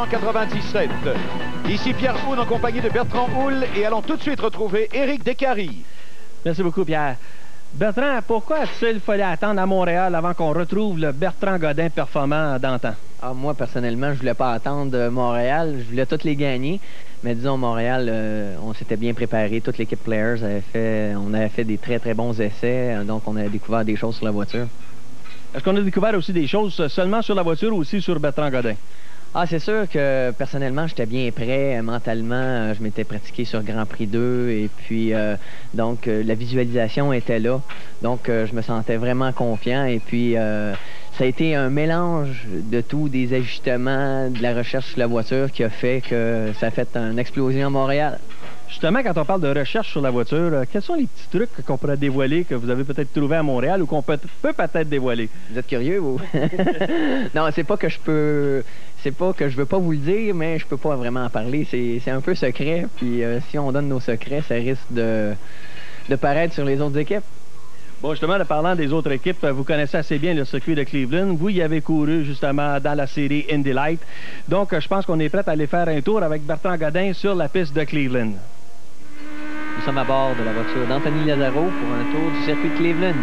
1997. Ici Pierre Houn en compagnie de Bertrand Houle et allons tout de suite retrouver Éric Descaries. Merci beaucoup, Pierre. Bertrand, pourquoi a-t-il fallu attendre à Montréal avant qu'on retrouve le Bertrand Godin performant d'antan? Ah, moi, personnellement, je voulais pas attendre Montréal. Je voulais toutes les gagner. Mais disons, Montréal, on s'était bien préparé. Toute l'équipe Players on avait fait des très, très bons essais. Donc, on a découvert des choses sur la voiture. Est-ce qu'on a découvert aussi des choses seulement sur la voiture ou aussi sur Bertrand Godin? Ah, c'est sûr que personnellement, j'étais bien prêt mentalement. Je m'étais pratiqué sur Grand Prix 2 et puis donc la visualisation était là. Donc je me sentais vraiment confiant et puis ça a été un mélange de tout, des ajustements, de la recherche sur la voiture qui a fait que ça a fait une explosion à Montréal. Justement, quand on parle de recherche sur la voiture, quels sont les petits trucs qu'on pourrait dévoiler, que vous avez peut-être trouvé à Montréal ou qu'on peut peut-être dévoiler? Vous êtes curieux, vous? Non, c'est pas que je peux... C'est pas que je veux pas vous le dire, mais je peux pas vraiment en parler. C'est un peu secret, puis si on donne nos secrets, ça risque de paraître sur les autres équipes. Bon, justement, en parlant des autres équipes, vous connaissez assez bien le circuit de Cleveland. Vous y avez couru, justement, dans la série Indy Light. Donc, je pense qu'on est prêt à aller faire un tour avec Bertrand Godin sur la piste de Cleveland. Nous sommes à bord de la voiture d'Anthony Lazzaro pour un tour du circuit de Cleveland.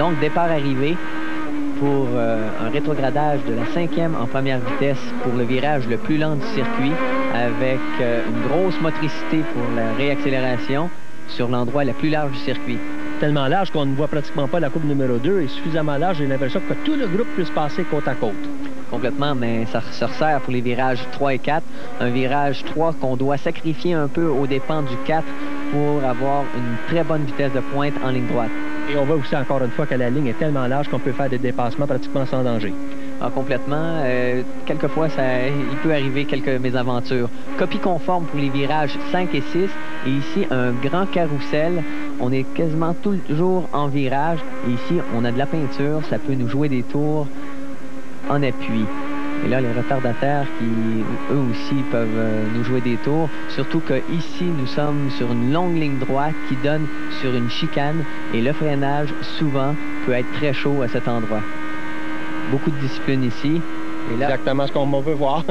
Donc, départ-arrivée pour un rétrogradage de la 5e en première vitesse pour le virage le plus lent du circuit avec une grosse motricité pour la réaccélération sur l'endroit le plus large du circuit. Tellement large qu'on ne voit pratiquement pas la courbe numéro 2 et suffisamment large, j'ai l'impression que tout le groupe puisse passer côte à côte. Complètement, mais ça se resserre pour les virages 3 et 4. Un virage 3 qu'on doit sacrifier un peu aux dépens du 4 pour avoir une très bonne vitesse de pointe en ligne droite. Et on voit aussi encore une fois que la ligne est tellement large qu'on peut faire des dépassements pratiquement sans danger. Ah, complètement. Quelquefois, il peut arriver quelques mésaventures. Copie conforme pour les virages 5 et 6. Et ici, un grand carrousel. On est quasiment toujours en virage. Et ici, on a de la peinture. Ça peut nous jouer des tours en appui. Et là, les retardataires qui, eux aussi, peuvent nous jouer des tours. Surtout qu'ici, nous sommes sur une longue ligne droite qui donne sur une chicane. Et le freinage, souvent, peut être très chaud à cet endroit. Beaucoup de discipline ici. Et là, exactement ce qu'on veut voir.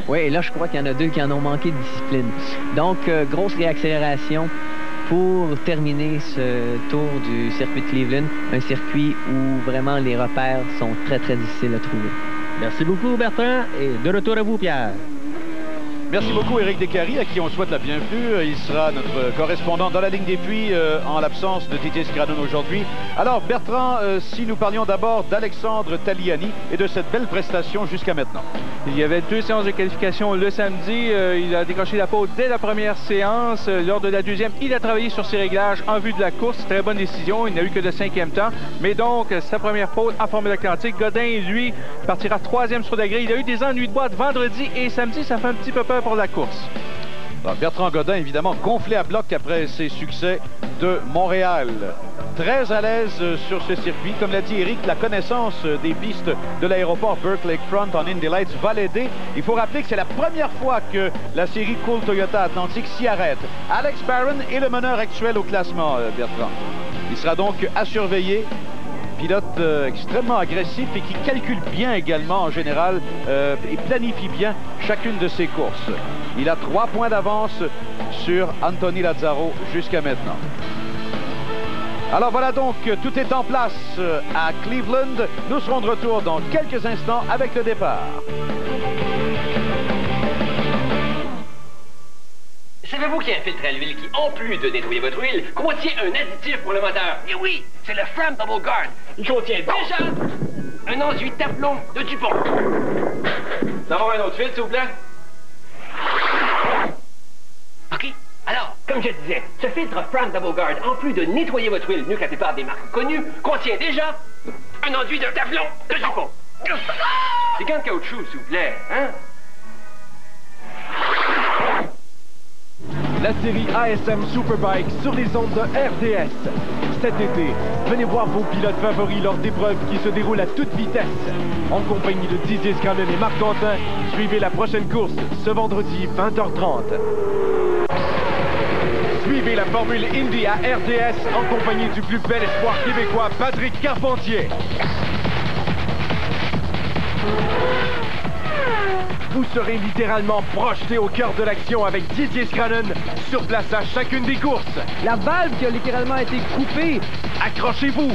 Oui, et là, je crois qu'il y en a deux qui en ont manqué de discipline. Donc, grosse réaccélération pour terminer ce tour du circuit de Cleveland. Un circuit où vraiment les repères sont très, très difficiles à trouver. Merci beaucoup, Bertrand. Et de retour à vous, Pierre. Merci beaucoup, Éric Descaries, à qui on souhaite la bienvenue. Il sera notre correspondant dans la ligne des puits en l'absence de Titis Granon aujourd'hui. Alors, Bertrand, si nous parlions d'abord d'Alexandre Taliani et de cette belle prestation jusqu'à maintenant. Il y avait 2 séances de qualification le samedi. Il a décroché la pole dès la première séance. Lors de la deuxième, il a travaillé sur ses réglages en vue de la course. Très bonne décision. Il n'a eu que de 5e temps. Mais donc, sa première pole en Formule Atlantique. Godin, lui, partira 3e sur la grille. Il a eu des ennuis de boîte vendredi et samedi. Ça fait un petit peu peur pour la course. Alors, Bertrand Godin, évidemment, gonflé à bloc après ses succès de Montréal. Très à l'aise sur ce circuit. Comme l'a dit Éric, la connaissance des pistes de l'aéroport Burke Lakefront en Indy Lights va l'aider. Il faut rappeler que c'est la première fois que la série Cool Toyota Atlantique s'y arrête. Alex Barron est le meneur actuel au classement, Bertrand. Il sera donc à surveiller. Pilote extrêmement agressif et qui calcule bien également en général et planifie bien chacune de ses courses. Il a 3 points d'avance sur Anthony Lazzaro jusqu'à maintenant. Alors voilà donc, tout est en place à Cleveland. Nous serons de retour dans quelques instants avec le départ. Savez-vous qu'il y a un filtre à l'huile qui, en plus de nettoyer votre huile, contient un additif pour le moteur? Et oui, c'est le Fram Double Guard. Il contient déjà un enduit Teflon de Dupont. D'avoir un autre filtre, s'il vous plaît? OK. Alors, comme je disais, ce filtre Fram Double Guard, en plus de nettoyer votre huile mieux que la plupart des marques connues, contient déjà un enduit de Teflon de Dupont. Des gants de caoutchouc, s'il vous plaît, hein? La série ASM Superbike sur les ondes de RDS. Cet été, venez voir vos pilotes favoris lors d'épreuves qui se déroulent à toute vitesse. En compagnie de Didier Scrandon et Marc Quentin, suivez la prochaine course ce vendredi 20h30. Suivez la Formule Indy à RDS en compagnie du plus bel espoir québécois, Patrick Carpentier. Vous serez littéralement projeté au cœur de l'action avec Didier Scrannon sur place à chacune des courses. La valve qui a littéralement été coupée. Accrochez-vous!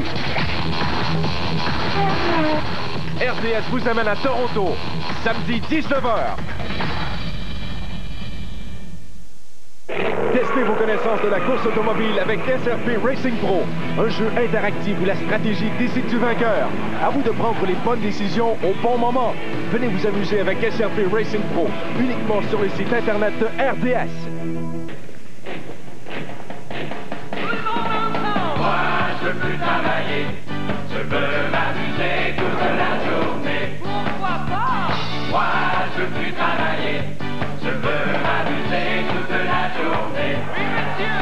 RDS vous amène à Toronto, samedi 19h. Testez vos connaissances de la course automobile avec SRP Racing Pro, un jeu interactif où la stratégie décide du vainqueur. À vous de prendre les bonnes décisions au bon moment. Venez vous amuser avec SRP Racing Pro, uniquement sur le site internet de RDS. Moi, je veux plus travailler, je veux m'amuser toute la journée. Pourquoi pas? Moi, je veux plus travailler, je veux m'amuser toute la journée. Oui, monsieur!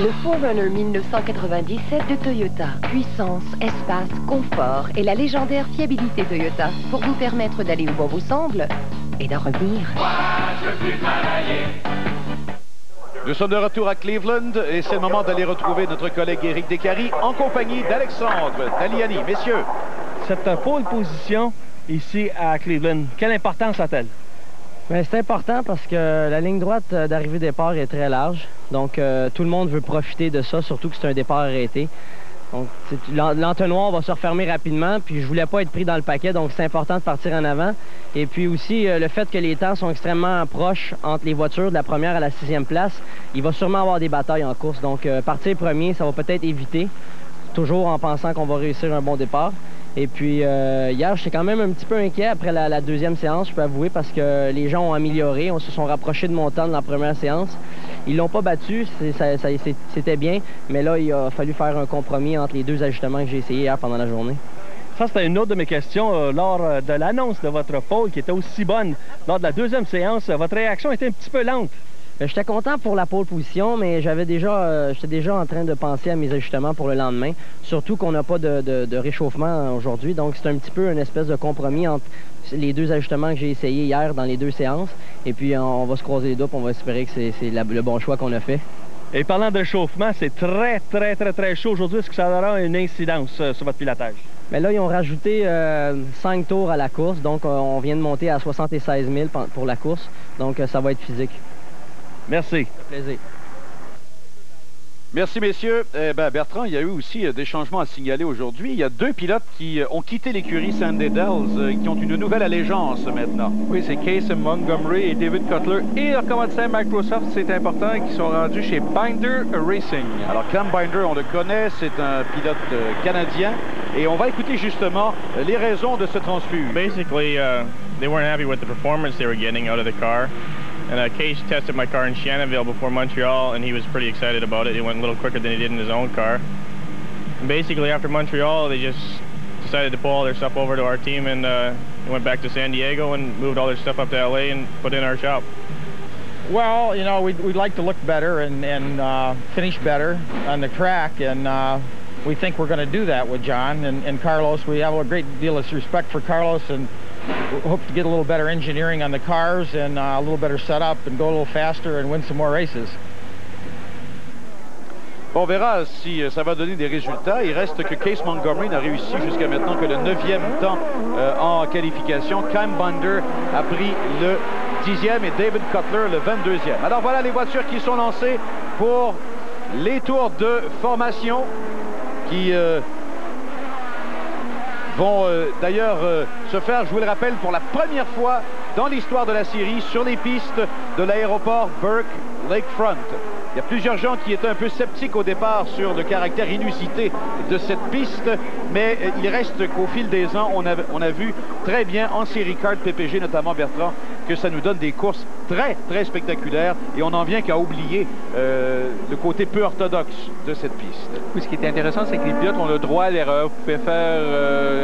Le 4Runner 1997 de Toyota. Puissance, espace, confort et la légendaire fiabilité Toyota pour vous permettre d'aller où bon vous semble et d'en revenir. Moi, je veux plus travailler. Nous sommes de retour à Cleveland et c'est le moment d'aller retrouver notre collègue Éric Descaries en compagnie d'Alexandre Taliani. Messieurs. Cette pole position ici à Cleveland, quelle importance a-t-elle? C'est important parce que la ligne droite d'arrivée-départ est très large. Donc, tout le monde veut profiter de ça, surtout que c'est un départ arrêté. Donc, l'entonnoir va se refermer rapidement, puis je voulais pas être pris dans le paquet, donc c'est important de partir en avant. Et puis aussi, le fait que les temps sont extrêmement proches entre les voitures de la première à la 6e place, il va sûrement avoir des batailles en course. Donc, partir premier, ça va peut-être éviter, toujours en pensant qu'on va réussir un bon départ. Et puis, hier, j'étais quand même un petit peu inquiet après la deuxième séance, je peux avouer, parce que les gens ont amélioré. On se sont rapprochés de mon temps de la première séance. Ils l'ont pas battu, c'était bien, mais là, il a fallu faire un compromis entre les deux ajustements que j'ai essayé hier pendant la journée. Ça, c'était une autre de mes questions lors de l'annonce de votre pole qui était aussi bonne. Lors de la deuxième séance, votre réaction était un petit peu lente. J'étais content pour la pole position, mais j'étais déjà en train de penser à mes ajustements pour le lendemain. Surtout qu'on n'a pas de réchauffement aujourd'hui, donc c'est un petit peu une espèce de compromis entre les deux ajustements que j'ai essayés hier dans les deux séances. Et puis on va se croiser les doigts, on va espérer que c'est le bon choix qu'on a fait. Et parlant de réchauffement, c'est très chaud aujourd'hui. Est-ce que ça aura une incidence sur votre pilotage? Mais là, ils ont rajouté 5 tours à la course, donc on vient de monter à 76 000 pour la course, donc ça va être physique. Merci. Ça fait plaisir. Merci, messieurs. Bertrand, il y a eu aussi des changements à signaler aujourd'hui. Il y a deux pilotes qui ont quitté l'écurie Sandy Dells, qui ont une nouvelle allégeance maintenant. Oui, c'est Casey Montgomery et David Cutler et leur commanditaire Microsoft, c'est important, qui sont rendus chez Binder Racing. Alors, Cam Binder, on le connaît, c'est un pilote canadien. Et on va écouter justement les raisons de ce transfert. Basically, they weren't happy with the performance they were getting out of the car. And Case tested my car in Shannonville before Montreal, and he was pretty excited about it. It went a little quicker than he did in his own car. And basically, after Montreal, they just decided to pull all their stuff over to our team, and went back to San Diego and moved all their stuff up to LA and put in our shop. Well, you know, we'd like to look better and finish better on the track, and we think we're going to do that with John and Carlos. We have a great deal of respect for Carlos, and we hope to get a little better engineering on the cars and a little better setup and go a little faster and win some more races. On verra si ça va donner des résultats. Il reste que Case Montgomery n'a réussi jusqu'à maintenant que le 9e temps en qualification. Cam Binder a pris le 10e et David Cutler le 22e. Alors voilà les voitures qui sont lancées pour les tours de formation qui vont d'ailleurs se faire, je vous le rappelle, pour la première fois dans l'histoire de la série sur les pistes de l'aéroport Burke Lakefront. Il y a plusieurs gens qui étaient un peu sceptiques au départ sur le caractère inusité de cette piste, mais il reste qu'au fil des ans, on a vu très bien en série card PPG, notamment Bertrand, que ça nous donne des courses très spectaculaires et on n'en vient qu'à oublier le côté peu orthodoxe de cette piste. Oui, ce qui est intéressant, c'est que les pilotes ont le droit à l'erreur. Vous pouvez faire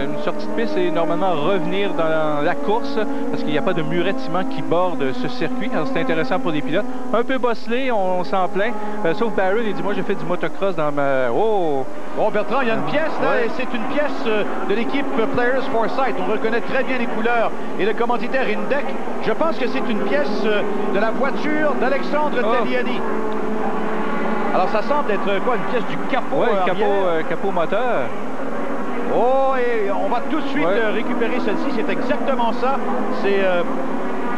une sortie de piste et normalement revenir dans la course parce qu'il n'y a pas de muret de ciment qui borde ce circuit. Alors c'est intéressant pour les pilotes. Un peu bosselé, on s'en plaint. Sauf Barrel, il dit, moi j'ai fait du motocross dans ma... Oh! Bon, Bertrand, il y a une pièce là, et c'est une pièce de l'équipe Players Foresight. On reconnaît très bien les couleurs et le commanditaire Indec. Je pense que c'est une pièce de la voiture d'Alexandre Taliani. Alors ça semble être quoi, une pièce du capot? Oui, capot moteur. Oh, et on va tout de suite récupérer celle-ci. C'est exactement ça. C'est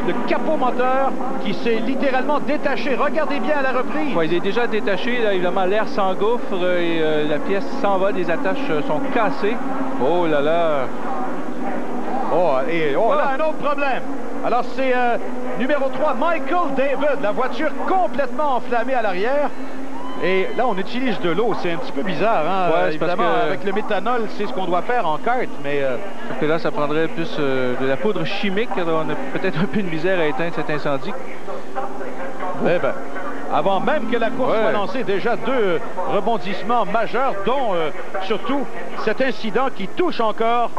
le capot moteur qui s'est littéralement détaché. Regardez bien à la reprise. Ouais, il est déjà détaché. Là, évidemment, l'air s'engouffre et la pièce s'en va. Les attaches sont cassées. Oh là là. Oh, et là, un autre problème. Alors, c'est numéro 3, Michael David. La voiture complètement enflammée à l'arrière. Et là, on utilise de l'eau. C'est un petit peu bizarre, hein? Ouais, évidemment, parce que... avec le méthanol, c'est ce qu'on doit faire en kart, mais... Parce que là, ça prendrait plus de la poudre chimique. On a peut-être un peu de misère à éteindre cet incendie. Eh bien, avant même que la course soit lancée, déjà 2 rebondissements majeurs, dont surtout cet incident qui touche encore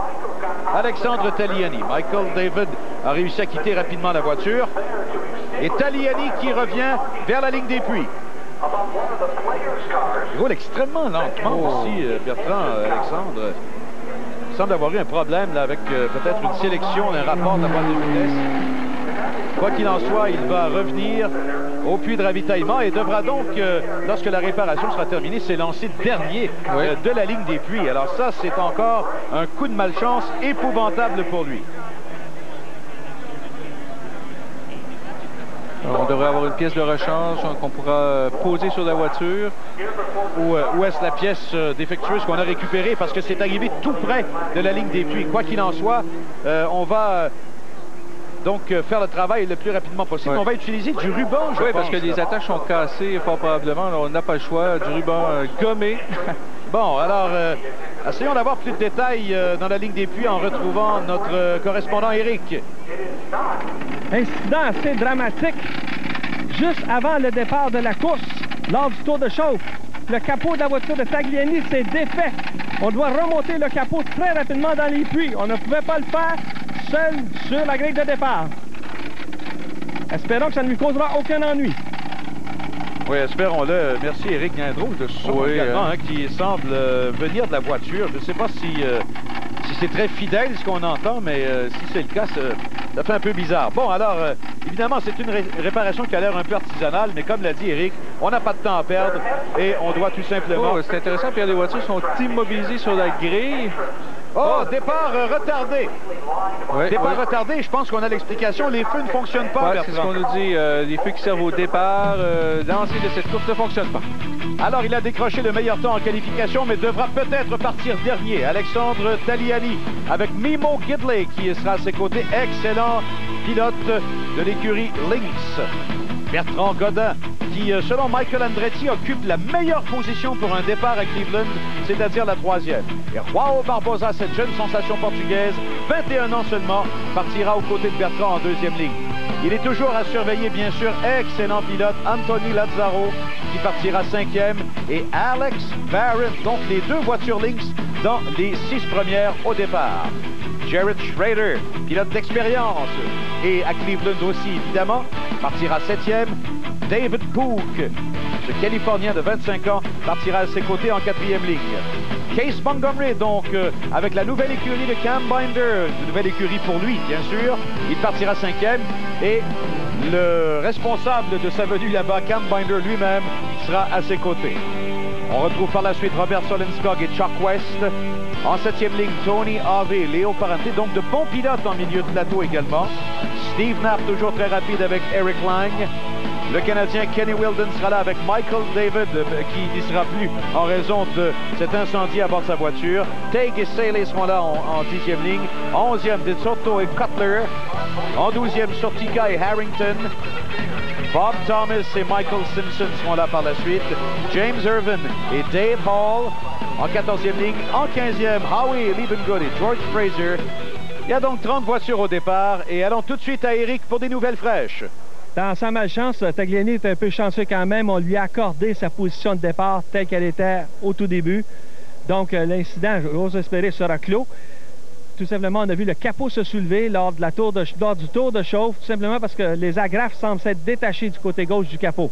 Alexandre Tagliani. Michael David a réussi à quitter rapidement la voiture. Et Tagliani qui revient vers la ligne des puits. Il roule extrêmement lentement aussi, Bertrand, Alexandre. Il semble avoir eu un problème là, avec peut-être une sélection d'un rapport de la boîte de vitesse. Quoi qu'il en soit, il va revenir au puits de ravitaillement et devra donc, lorsque la réparation sera terminée, s'élancer dernier de la ligne des puits. Alors ça, c'est encore un coup de malchance épouvantable pour lui. On devrait avoir une pièce de rechange qu'on pourra poser sur la voiture. Où est-ce la pièce défectueuse qu'on a récupérée? Parce que c'est arrivé tout près de la ligne des puits. Quoi qu'il en soit, on va donc faire le travail le plus rapidement possible. On va utiliser du ruban, je pense. Parce que les attaches sont cassées fort probablement. Alors, on n'a pas le choix. Du ruban gommé. Bon, alors, essayons d'avoir plus de détails dans la ligne des puits en retrouvant notre correspondant Éric. Incident assez dramatique. Juste avant le départ de la course, lors du tour de chauffe, le capot de la voiture de Tagliani s'est défait. On doit remonter le capot très rapidement dans les puits. On ne pouvait pas le faire seul sur la grille de départ. Espérons que ça ne lui causera aucun ennui. Oui, espérons-le. Merci, Éric. Il y a un drôle de son également qui semble venir de la voiture. Je ne sais pas si c'est très fidèle ce qu'on entend, mais si c'est le cas, ça fait un peu bizarre. Bon, alors, évidemment, c'est une réparation qui a l'air un peu artisanale, mais comme l'a dit Éric, on n'a pas de temps à perdre et on doit tout simplement... c'est intéressant, puis les voitures sont immobilisées sur la grille. Départ retardé. Départ retardé, je pense qu'on a l'explication. Les feux ne fonctionnent pas, c'est ce qu'on nous dit. Les feux qui servent au départ, l'ensemble de cette course ne fonctionne pas. Alors, il a décroché le meilleur temps en qualification, mais devra peut-être partir dernier. Alexandre Tagliani avec Mimo Gidley qui sera à ses côtés. Excellent pilote de l'écurie Lynx. Bertrand Godin, qui, selon Michael Andretti, occupe la meilleure position pour un départ à Cleveland, c'est-à-dire la 3e. Et João Barbosa, cette jeune sensation portugaise, 21 ans seulement, partira aux côtés de Bertrand en 2e ligne. Il est toujours à surveiller, bien sûr, excellent pilote Anthony Lazzaro, qui partira 5e, et Alex Barrett, donc les 2 voitures Lynx dans les 6 premières au départ. Jared Schrader, pilote d'expérience, et à Cleveland aussi, évidemment, partira 7e. David Pook, ce Californien de 25 ans, partira à ses côtés en 4e ligne. Case Montgomery, donc, avec la nouvelle écurie de Cam Binder, une nouvelle écurie pour lui, bien sûr, il partira 5e. Et le responsable de sa venue là-bas, Cam Binder lui-même, sera à ses côtés. On retrouve par la suite Robert Solenskog et Chuck West. En 7e ligne, Tony Harvey, Léo Parente, donc de bons pilotes en milieu de plateau également. Steve Knapp, toujours très rapide avec Eric Lang. Le Canadien Kenny Wilden sera là avec Michael David, qui n'y sera plus en raison de cet incendie à bord de sa voiture. Teague et Saley seront là en 10e ligne. 11e, De Soto et Cutler. En 12e, Sortica et Harrington. Bob Thomas et Michael Simpson seront là par la suite. James Irvin et Dave Hall. En 14e ligne. En 15e, Howie Liebengood et George Fraser. Il y a donc 30 voitures au départ. Et allons tout de suite à Éric pour des nouvelles fraîches. Dans sa malchance, Tagliani est un peu chanceux quand même. On lui a accordé sa position de départ telle qu'elle était au tout début. Donc, l'incident, j'ose espérer, sera clos. Tout simplement, on a vu le capot se soulever lors du tour de chauffe, tout simplement parce que les agrafes semblent s'être détachées du côté gauche du capot.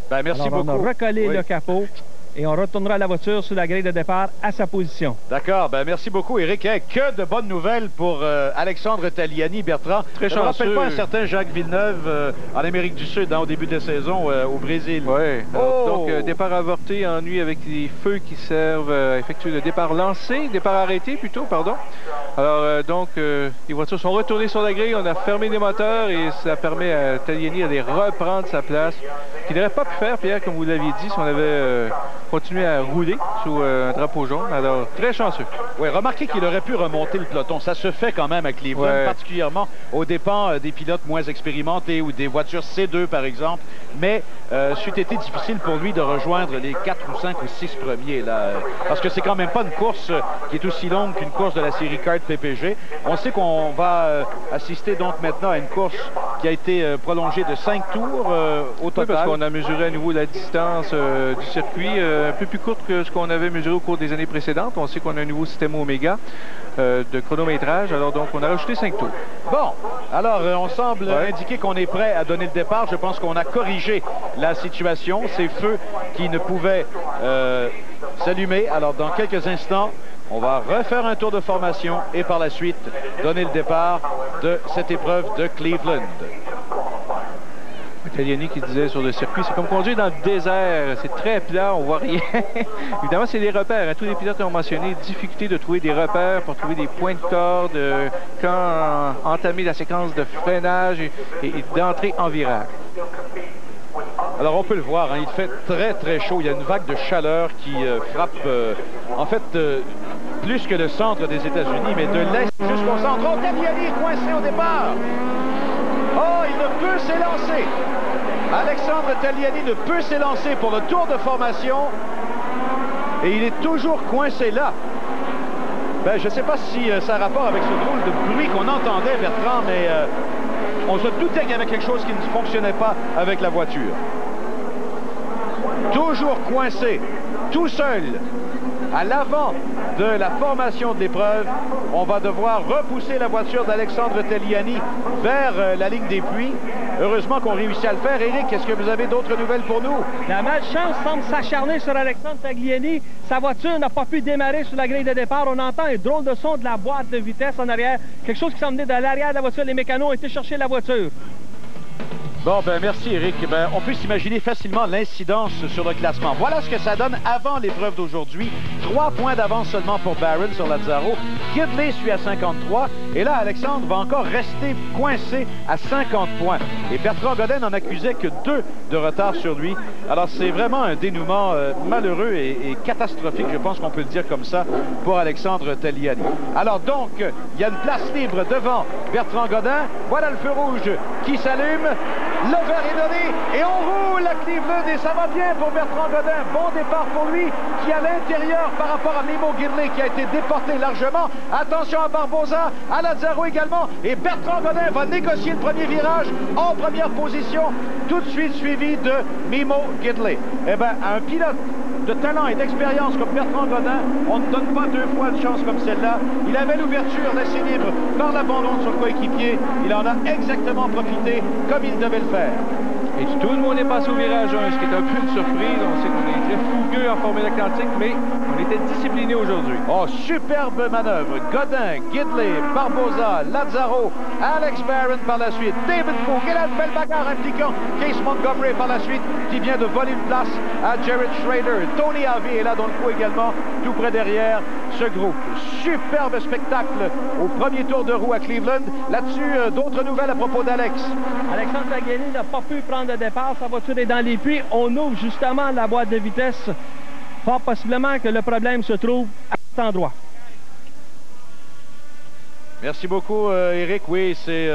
Ben, merci Alors, beaucoup. On a recollé le capot. et on retournera la voiture sur la grille de départ à sa position. D'accord, ben merci beaucoup, Éric. Hey, que de bonnes nouvelles pour Alexandre Tagliani, Bertrand. Très chanceux. Je ne me rappelle pas un certain Jacques Villeneuve en Amérique du Sud, au début de la saison, au Brésil. Oui. Oh! Donc, départ avorté, ennui avec les feux qui servent à effectuer le départ lancé, départ arrêté plutôt, pardon. Alors, donc, les voitures sont retournées sur la grille, on a fermé les moteurs et ça permet à Tagliani d'aller reprendre sa place, qu'il n'aurait pas pu faire, Pierre, comme vous l'aviez dit, si on avait continué à rouler sous un drapeau jaune. Alors, très chanceux. Oui, remarquez qu'il aurait pu remonter le peloton. Ça se fait quand même à Cleveland, particulièrement aux dépens des pilotes moins expérimentés ou des voitures C2, par exemple. Mais c'eût été difficile pour lui de rejoindre les 4 ou 5 ou 6 premiers, là, parce que c'est quand même pas une course qui est aussi longue qu'une course de la série kart PPG. On sait qu'on va assister donc maintenant à une course qui a été prolongée de 5 tours au total. Oui, parce qu'on a mesuré à nouveau la distance du circuit, un peu plus courte que ce qu'on avait mesuré au cours des années précédentes. On sait qu'on a un nouveau système Omega de chronométrage, alors donc on a rajouté 5 tours. Bon, alors on semble indiquer qu'on est prêt à donner le départ. Je pense qu'on a corrigé la situation, ces feux qui ne pouvaient s'allumer. Alors dans quelques instants, on va refaire un tour de formation et par la suite donner le départ de cette épreuve de Cleveland. Tagliani qui disait sur le circuit, c'est comme conduire dans le désert, c'est très plat, on voit rien. Évidemment, c'est les repères. Tous les pilotes ont mentionné difficulté de trouver des repères pour trouver des points de corde quand entamer la séquence de freinage et d'entrée en virage. Alors on peut le voir, il fait très très chaud. Il y a une vague de chaleur qui frappe en fait plus que le centre des États-Unis, mais de l'est jusqu'au centre. Oh, Tagliani est coincé au départ. Oh, il ne peut s'élancer. Alexandre Tagliani ne peut s'élancer pour le tour de formation et il est toujours coincé là. Ben, je ne sais pas si ça a rapport avec ce drôle de bruit qu'on entendait, Bertrand, mais on se doutait qu'il y avait quelque chose qui ne fonctionnait pas avec la voiture. Toujours coincé, tout seul, à l'avant de la formation de l'épreuve. On va devoir repousser la voiture d'Alexandre Tagliani vers la ligne des puits. Heureusement qu'on réussit à le faire. Éric, est-ce que vous avez d'autres nouvelles pour nous? La malchance semble s'acharner sur Alexandre Tagliani. Sa voiture n'a pas pu démarrer sur la grille de départ. On entend un drôle de son de la boîte de vitesse en arrière. Quelque chose qui semble venir de l'arrière de la voiture. Les mécanos ont été chercher la voiture. Bon, ben merci, Éric. Ben, on peut s'imaginer facilement l'incidence sur le classement. Voilà ce que ça donne avant l'épreuve d'aujourd'hui. 3 points d'avance seulement pour Barron sur Lazzaro. Gidley suit à 53. Et là, Alexandre va encore rester coincé à 50 points. Et Bertrand Godin n'en accusait que 2 de retard sur lui. Alors, c'est vraiment un dénouement malheureux et catastrophique, je pense qu'on peut le dire comme ça, pour Alexandre Tagliani. Alors donc, il y a une place libre devant Bertrand Godin. Voilà le feu rouge qui s'allume. Le vert est donné et on roule à Cleveland et ça va bien pour Bertrand Godin. Bon départ pour lui qui est à l'intérieur par rapport à Mimo Gidley qui a été déporté largement. Attention à Barbosa, à Lazzaro également. Et Bertrand Godin va négocier le premier virage en première position, tout de suite suivi de Mimo Gidley. Eh bien, un pilote de talent et d'expérience comme Bertrand Godin, on ne donne pas 2 fois une chance comme celle-là. Il avait l'ouverture laissée libre par l'abandon de son coéquipier. Il en a exactement profité comme il devait le faire. Et tout le monde est passé au virage 1, ce qui est un peu une surprise. On sait qu'on est très fougueux en Formule Atlantique, mais on était discipliné aujourd'hui. Oh, superbe manœuvre. Godin, Gidley, Barbosa, Lazzaro, Alex Barron par la suite, David Cook et la belle bagarre impliquant Case Montgomery par la suite, qui vient de voler une place à Jared Schrader. Tony Harvey est là dans le coup également, tout près derrière ce groupe. Superbe spectacle au premier tour de roue à Cleveland. Là-dessus, d'autres nouvelles à propos d'Alex. Alexandre Tagliani n'a pas pu prendre de départ. Sa voiture est dans les puits. On ouvre justement la boîte de vitesse. Fort possiblement que le problème se trouve à cet endroit. Merci beaucoup, Éric. Oui, c'est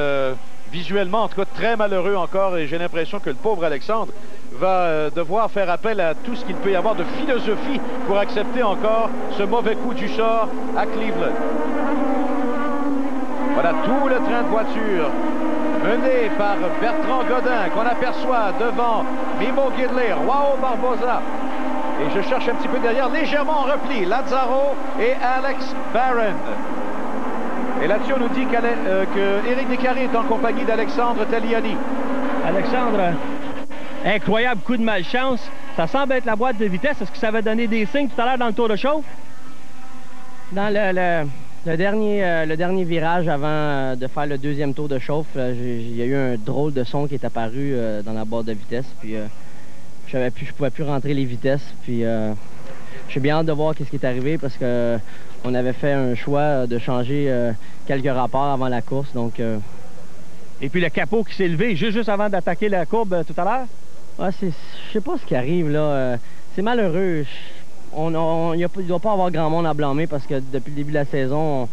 visuellement, en tout cas, très malheureux encore. Et j'ai l'impression que le pauvre Alexandre va devoir faire appel à tout ce qu'il peut y avoir de philosophie pour accepter encore ce mauvais coup du sort à Cleveland. Voilà tout le train de voiture mené par Bertrand Godin qu'on aperçoit devant Mimo Gidley, Joao Barbosa. Et je cherche un petit peu derrière, légèrement en repli, Lazzaro et Alex Barron. Et là-dessus, on nous dit que Éric Descarrés est en compagnie d'Alexandre Tagliani. Alexandre, incroyable coup de malchance. Ça semble être la boîte de vitesse. Est-ce que ça avait donné des signes tout à l'heure dans le tour de chauffe? Dans le dernier virage avant de faire le deuxième tour de chauffe, il y a eu un drôle de son qui est apparu dans la boîte de vitesse. Puis je pouvais plus rentrer les vitesses. Puis j'ai bien hâte de voir ce qui est arrivé parce que on avait fait un choix de changer quelques rapports avant la course. Donc, Et puis le capot qui s'est levé juste avant d'attaquer la courbe tout à l'heure? Ouais, je sais pas ce qui arrive là. C'est malheureux. Il ne doit pas avoir grand monde à blâmer parce que depuis le début de la saison,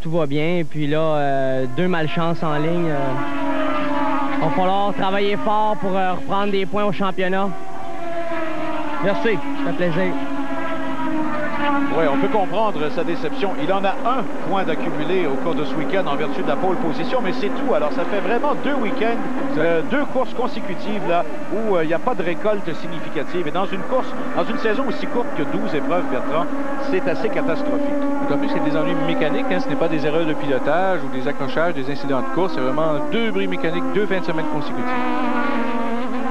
tout va bien. Puis là, 2 malchances en ligne. Il va falloir travailler fort pour reprendre des points au championnat. Merci. Ça fait plaisir. Oui, on peut comprendre sa déception. Il en a 1 point d'accumulé au cours de ce week-end en vertu de la pole position, mais c'est tout. Alors, ça fait vraiment 2 week-ends, 2 courses consécutives là, où il n'y a pas de récolte significative. Et dans une course, dans une saison aussi courte que 12 épreuves, Bertrand, c'est assez catastrophique. D'autant plus que c'est des ennuis mécaniques, hein, ce n'est pas des erreurs de pilotage ou des accrochages, des incidents de course. C'est vraiment 2 bris mécaniques, 2 fins de semaine consécutives.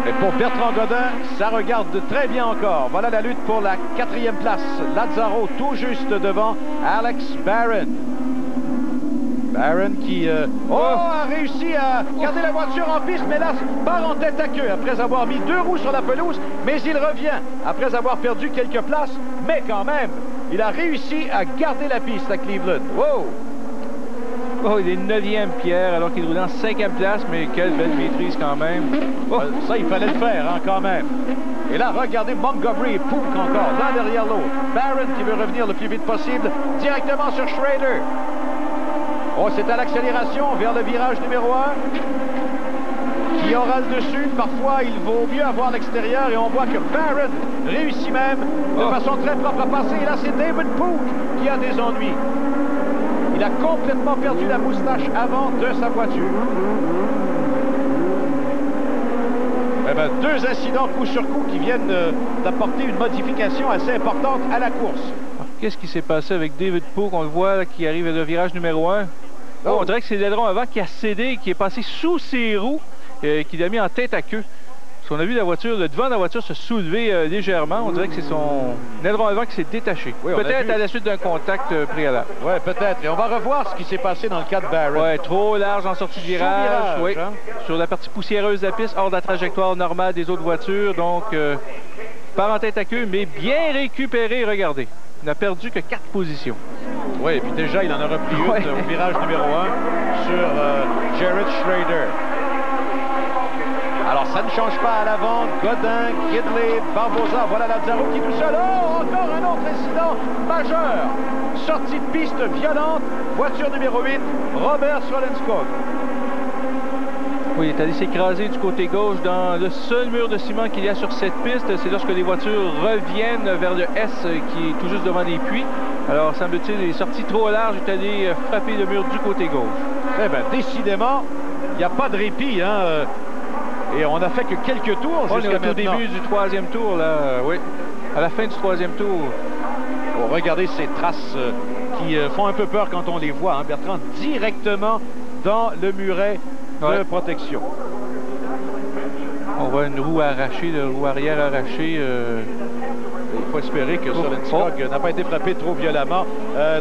Et pour Bertrand Godin, ça regarde très bien encore. Voilà la lutte pour la 4e place. Lazzaro tout juste devant Alex Barron. Barron qui a réussi à garder la voiture en piste, mais là, part en tête à queue après avoir mis 2 roues sur la pelouse. Mais il revient après avoir perdu quelques places. Mais quand même, il a réussi à garder la piste à Cleveland. Wow! Oh, il est 9e, Pierre, alors qu'il roule en 5e place, mais quelle belle maîtrise quand même. Oh, ça, il fallait le faire, hein, quand même. Et là, regardez Montgomery et Pook encore, l'un derrière l'autre. Barron qui veut revenir le plus vite possible, directement sur Schrader. Oh, c'est à l'accélération vers le virage numéro 1. Qui aura le dessus. Parfois, il vaut mieux avoir l'extérieur et on voit que Barron réussit même de façon très propre à passer. Et là, c'est David Pook qui a des ennuis. Il a complètement perdu la moustache avant de sa voiture. Eh bien, 2 incidents coup sur coup qui viennent d'apporter une modification assez importante à la course. Qu'est-ce qui s'est passé avec David Pook? On le voit là, qui arrive à le virage numéro 1. Oh, on dirait que c'est l'aileron avant qui a cédé, qui est passé sous ses roues, qui l'a mis en tête à queue. Parce qu'on a vu la voiture, le devant de la voiture se soulever légèrement. On dirait que c'est son aileron avant qui s'est détaché. Oui, peut-être à la suite d'un contact préalable. Oui, peut-être. Et on va revoir ce qui s'est passé dans le cas de Barron. Oui, trop large en sortie de virage. Oui, hein? Sur la partie poussiéreuse de la piste, hors de la trajectoire normale des autres voitures. Donc, part en tête à queue, mais bien récupéré. Regardez, il n'a perdu que 4 positions. Oui, et puis déjà, il en a repris une au virage numéro 1 sur Jared Schrader. Alors, ça ne change pas à l'avant. Godin, Gidley, Barbosa. Voilà Lazzaro qui est tout seul. Oh, encore un autre incident majeur. Sortie de piste violente. Voiture numéro 8, Robert Srolenskog. Oui, il est allé s'écraser du côté gauche dans le seul mur de ciment qu'il y a sur cette piste. C'est lorsque les voitures reviennent vers le S qui est tout juste devant les puits. Alors, semble-t-il, il est sorti trop large. Il est allé frapper le mur du côté gauche. Eh bien, décidément, il n'y a pas de répit, hein. Et on n'a fait que quelques tours jusqu'à maintenant. Au début du 3e tour, là, oui. À la fin du 3e tour. Oh, regardez ces traces qui font un peu peur quand on les voit, hein, Bertrand, directement dans le muret de protection. On voit une roue arrachée, la roue arrière arrachée. Il faut espérer que Srolenskog n'a pas été frappé trop violemment.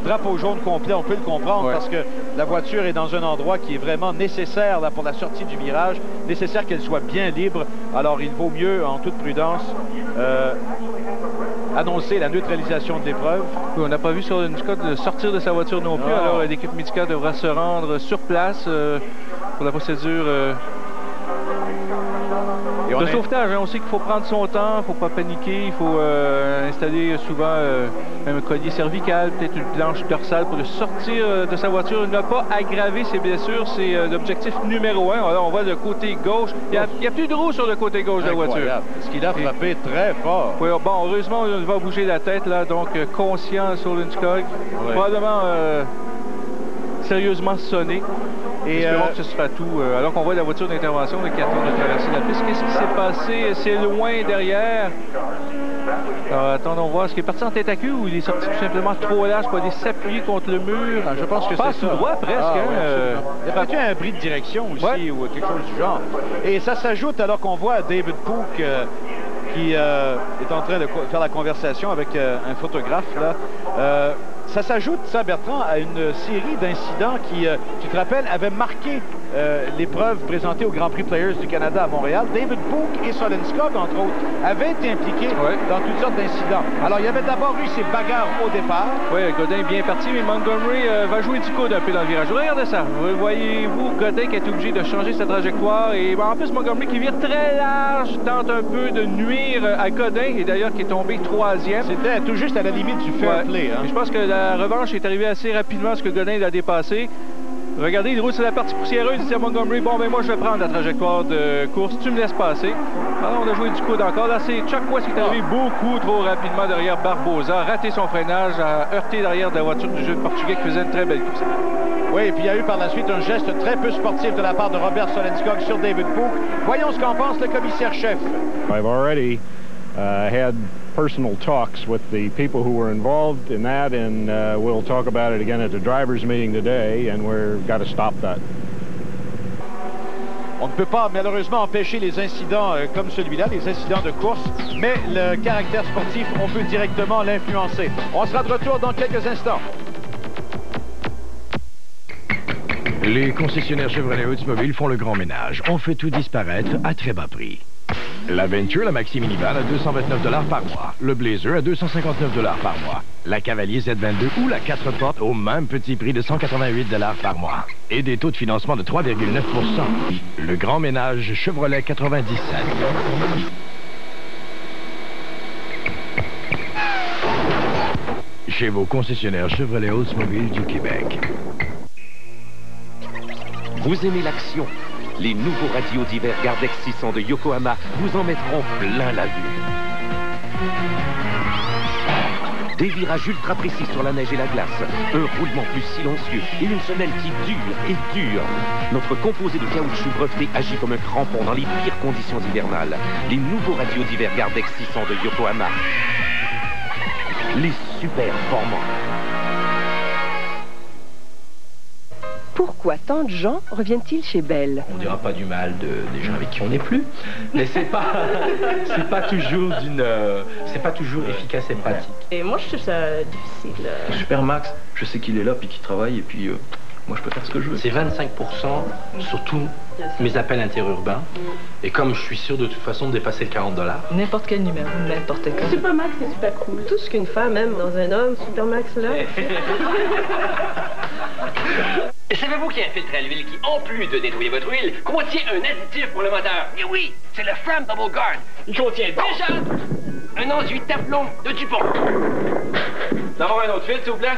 Drapeau jaune complet, on peut le comprendre parce que la voiture est dans un endroit qui est vraiment nécessaire là, pour la sortie du virage, nécessaire qu'elle soit bien libre. Alors il vaut mieux, en toute prudence, annoncer la neutralisation de l'épreuve. Oui, on n'a pas vu Srolenskog sortir de sa voiture non plus. Alors l'équipe médicale devra se rendre sur place pour la procédure de sauvetage. Hein. On sait qu'il faut prendre son temps, il ne faut pas paniquer, il faut installer souvent un collier cervical, peut-être une planche dorsale pour le sortir de sa voiture. Ne pas aggraver ses blessures, c'est l'objectif numéro 1. Alors on voit le côté gauche. Il n'y a plus de roue sur le côté gauche de la voiture. Parce qu'il a frappé très fort. Oui, bon, heureusement, on va bouger la tête, là, donc conscient Srolenskog. Probablement sérieusement sonné. Et espérons que ce sera tout. Alors qu'on voit la voiture d'intervention qui attend de traverser la piste. Qu'est-ce qui s'est passé? C'est loin derrière. Alors, attendons voir. Est-ce qu'il est parti en tête à queue ou il est sorti tout simplement trop large pour aller s'appuyer contre le mur? Je pense que c'est tout droit presque. Il y a peut-être un bris de direction aussi ou quelque chose du genre. Et ça s'ajoute alors qu'on voit David Pook qui est en train de faire la conversation avec un photographe, là. Ça s'ajoute, ça, Bertrand, à une série d'incidents qui, tu te rappelles, avaient marqué l'épreuve présentée au Grand Prix Players du Canada à Montréal. David Pook et Solenskog, entre autres, avaient été impliqués dans toutes sortes d'incidents. Alors, il y avait d'abord eu ces bagarres au départ. Oui, Godin est bien parti, mais Montgomery va jouer du coude un peu dans le virage. Regardez ça. Voyez-vous Godin qui est obligé de changer sa trajectoire. Et en plus, Montgomery qui vire très large, tente un peu de nuire à Godin, et d'ailleurs qui est tombé 3e. C'était tout juste à la limite du fair play. Hein? Je pense que la revanche est arrivée assez rapidement parce que Godin l'a dépassé. Regardez, il roule sur la partie poussiéreuse, il dit à Montgomery, bon, ben moi, je vais prendre la trajectoire de course, tu me laisses passer. Alors, on a joué du coude encore. Là, c'est Chuck West qui est arrivé beaucoup trop rapidement derrière Barbosa, raté son freinage, a heurté derrière de la voiture du jeune portugais qui faisait une très belle course. Oui, et puis il y a eu par la suite un geste très peu sportif de la part de Robert Solenskog sur David Pook. Voyons ce qu'en pense le commissaire-chef. I've already had personal talks with the people who were involved in that, and we'll talk about it again at the drivers' meeting today, and we've got to stop that. On ne peut pas malheureusement empêcher les incidents comme celui-là, les incidents de course, mais le caractère sportif, on peut directement l'influencer. On sera de retour dans quelques instants. Les concessionnaires Chevrolet Oldsmobile font le grand ménage. On fait tout disparaître à très bas prix. La Venture, la Maxi Minivan à 229 $ par mois. Le Blazer à 259 $ par mois. La Cavalier Z22 ou la 4 portes au même petit prix de 188 $ par mois. Et des taux de financement de 3,9 %. Le grand ménage Chevrolet 97. Chez vos concessionnaires Chevrolet Oldsmobile du Québec. Vous aimez l'action? Les nouveaux radios d'hiver Gardex 600 de Yokohama vous en mettront plein la vue. Des virages ultra précis sur la neige et la glace, un roulement plus silencieux et une semelle qui dure et dure. Notre composé de caoutchouc breveté agit comme un crampon dans les pires conditions hivernales. Les nouveaux radios d'hiver Gardex 600 de Yokohama. Les super formants. Pourquoi tant de gens reviennent-ils chez Bell? On dira pas du mal des gens avec qui on n'est plus, mais c'est pas toujours efficace et pratique. Et moi, je trouve ça difficile. Supermax, je sais qu'il est là puis qu'il travaille et puis moi je peux faire ce que je veux. C'est 25% sur tous mes appels interurbains et comme je suis sûr de toute façon de dépasser le 40 $. N'importe quel numéro, n'importe quel. Supermax, c'est super cool. Tout ce qu'une femme aime dans un homme, Supermax là. Savez-vous qu'il y a un filtre à l'huile qui, en plus de nettoyer votre huile, contient un additif pour le moteur? Et oui, c'est le Fram Double Guard. Il contient déjà un enduit Teflon de Dupont. D'avoir un autre filtre, s'il vous plaît?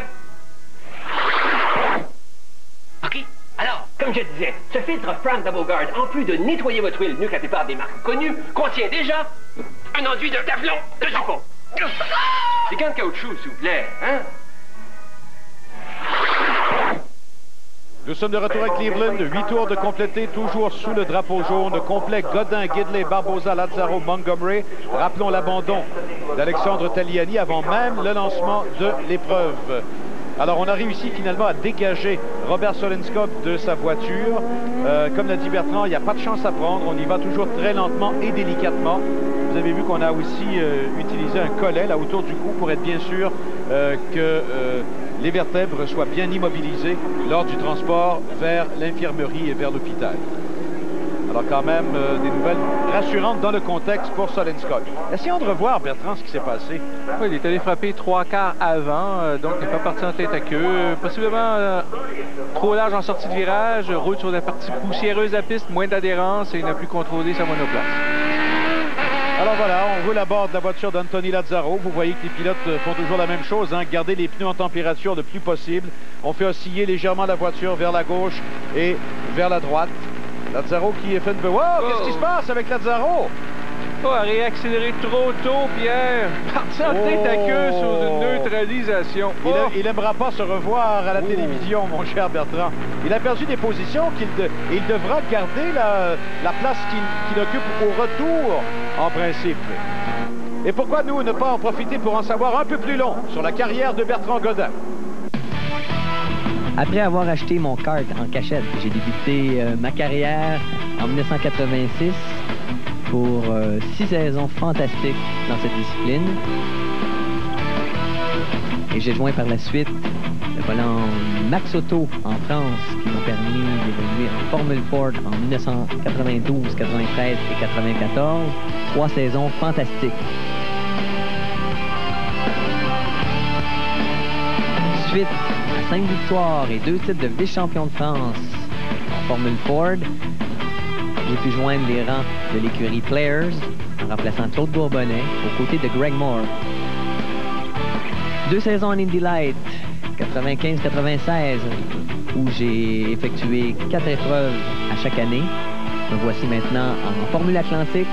OK. Alors, comme je disais, ce filtre Fram Double Guard, en plus de nettoyer votre huile mieux que la plupart des marques connues, contient déjà un enduit de Teflon de Dupont. Des gants de caoutchouc, s'il vous plaît, hein? Nous sommes de retour à Cleveland, 8 tours de compléter, toujours sous le drapeau jaune, complet Godin, Gidley, Barbosa, Lazzaro, Montgomery. Rappelons l'abandon d'Alexandre Tagliani avant même le lancement de l'épreuve. Alors, on a réussi finalement à dégager Robert Solenskog de sa voiture. Comme l'a dit Bertrand, il n'y a pas de chance à prendre. On y va toujours très lentement et délicatement. Vous avez vu qu'on a aussi utilisé un collet là autour du cou pour être bien sûr que les vertèbres soient bien immobilisées lors du transport vers l'infirmerie et vers l'hôpital. Alors quand même, des nouvelles rassurantes dans le contexte pour Solenskog. Essayons de revoir, Bertrand, ce qui s'est passé. Oui, il est allé frapper 3 quarts avant, donc il n'est pas parti en tête à queue. Possiblement trop large en sortie de virage, roule sur la partie poussiéreuse de la piste, moins d'adhérence et il n'a plus contrôlé sa monoplace. Alors voilà, on roule à bord de la voiture d'Anthony Lazzaro. Vous voyez que les pilotes font toujours la même chose, hein, garder les pneus en température le plus possible. On fait osciller légèrement la voiture vers la gauche et vers la droite. Lazzaro qui est fait de... Wow, qu'est-ce qui se passe avec Lazzaro? Oh, a réaccéléré trop tôt, Pierre. Parti en tête à queue sur une neutralisation. Oh. Il n'aimera pas se revoir à la télévision, mon cher Bertrand. Il a perdu des positions il devra garder la place qu'il occupe au retour, en principe. Et pourquoi nous ne pas en profiter pour en savoir un peu plus long sur la carrière de Bertrand Godin? Après avoir acheté mon kart en cachette, j'ai débuté ma carrière en 1986 pour 6 saisons fantastiques dans cette discipline. Et j'ai joint par la suite le volant Max Auto en France qui m'a permis d'évoluer en Formule Ford en 1992, 93 et 94. 3 saisons fantastiques. Suite à 5 victoires et 2 titres de vice-champion de France en Formule Ford, j'ai pu joindre les rangs de l'écurie Players en remplaçant Claude Bourbonnais aux côtés de Greg Moore. 2 saisons en Indy Light, 95-96, où j'ai effectué 4 épreuves à chaque année. Me voici maintenant en Formule Atlantique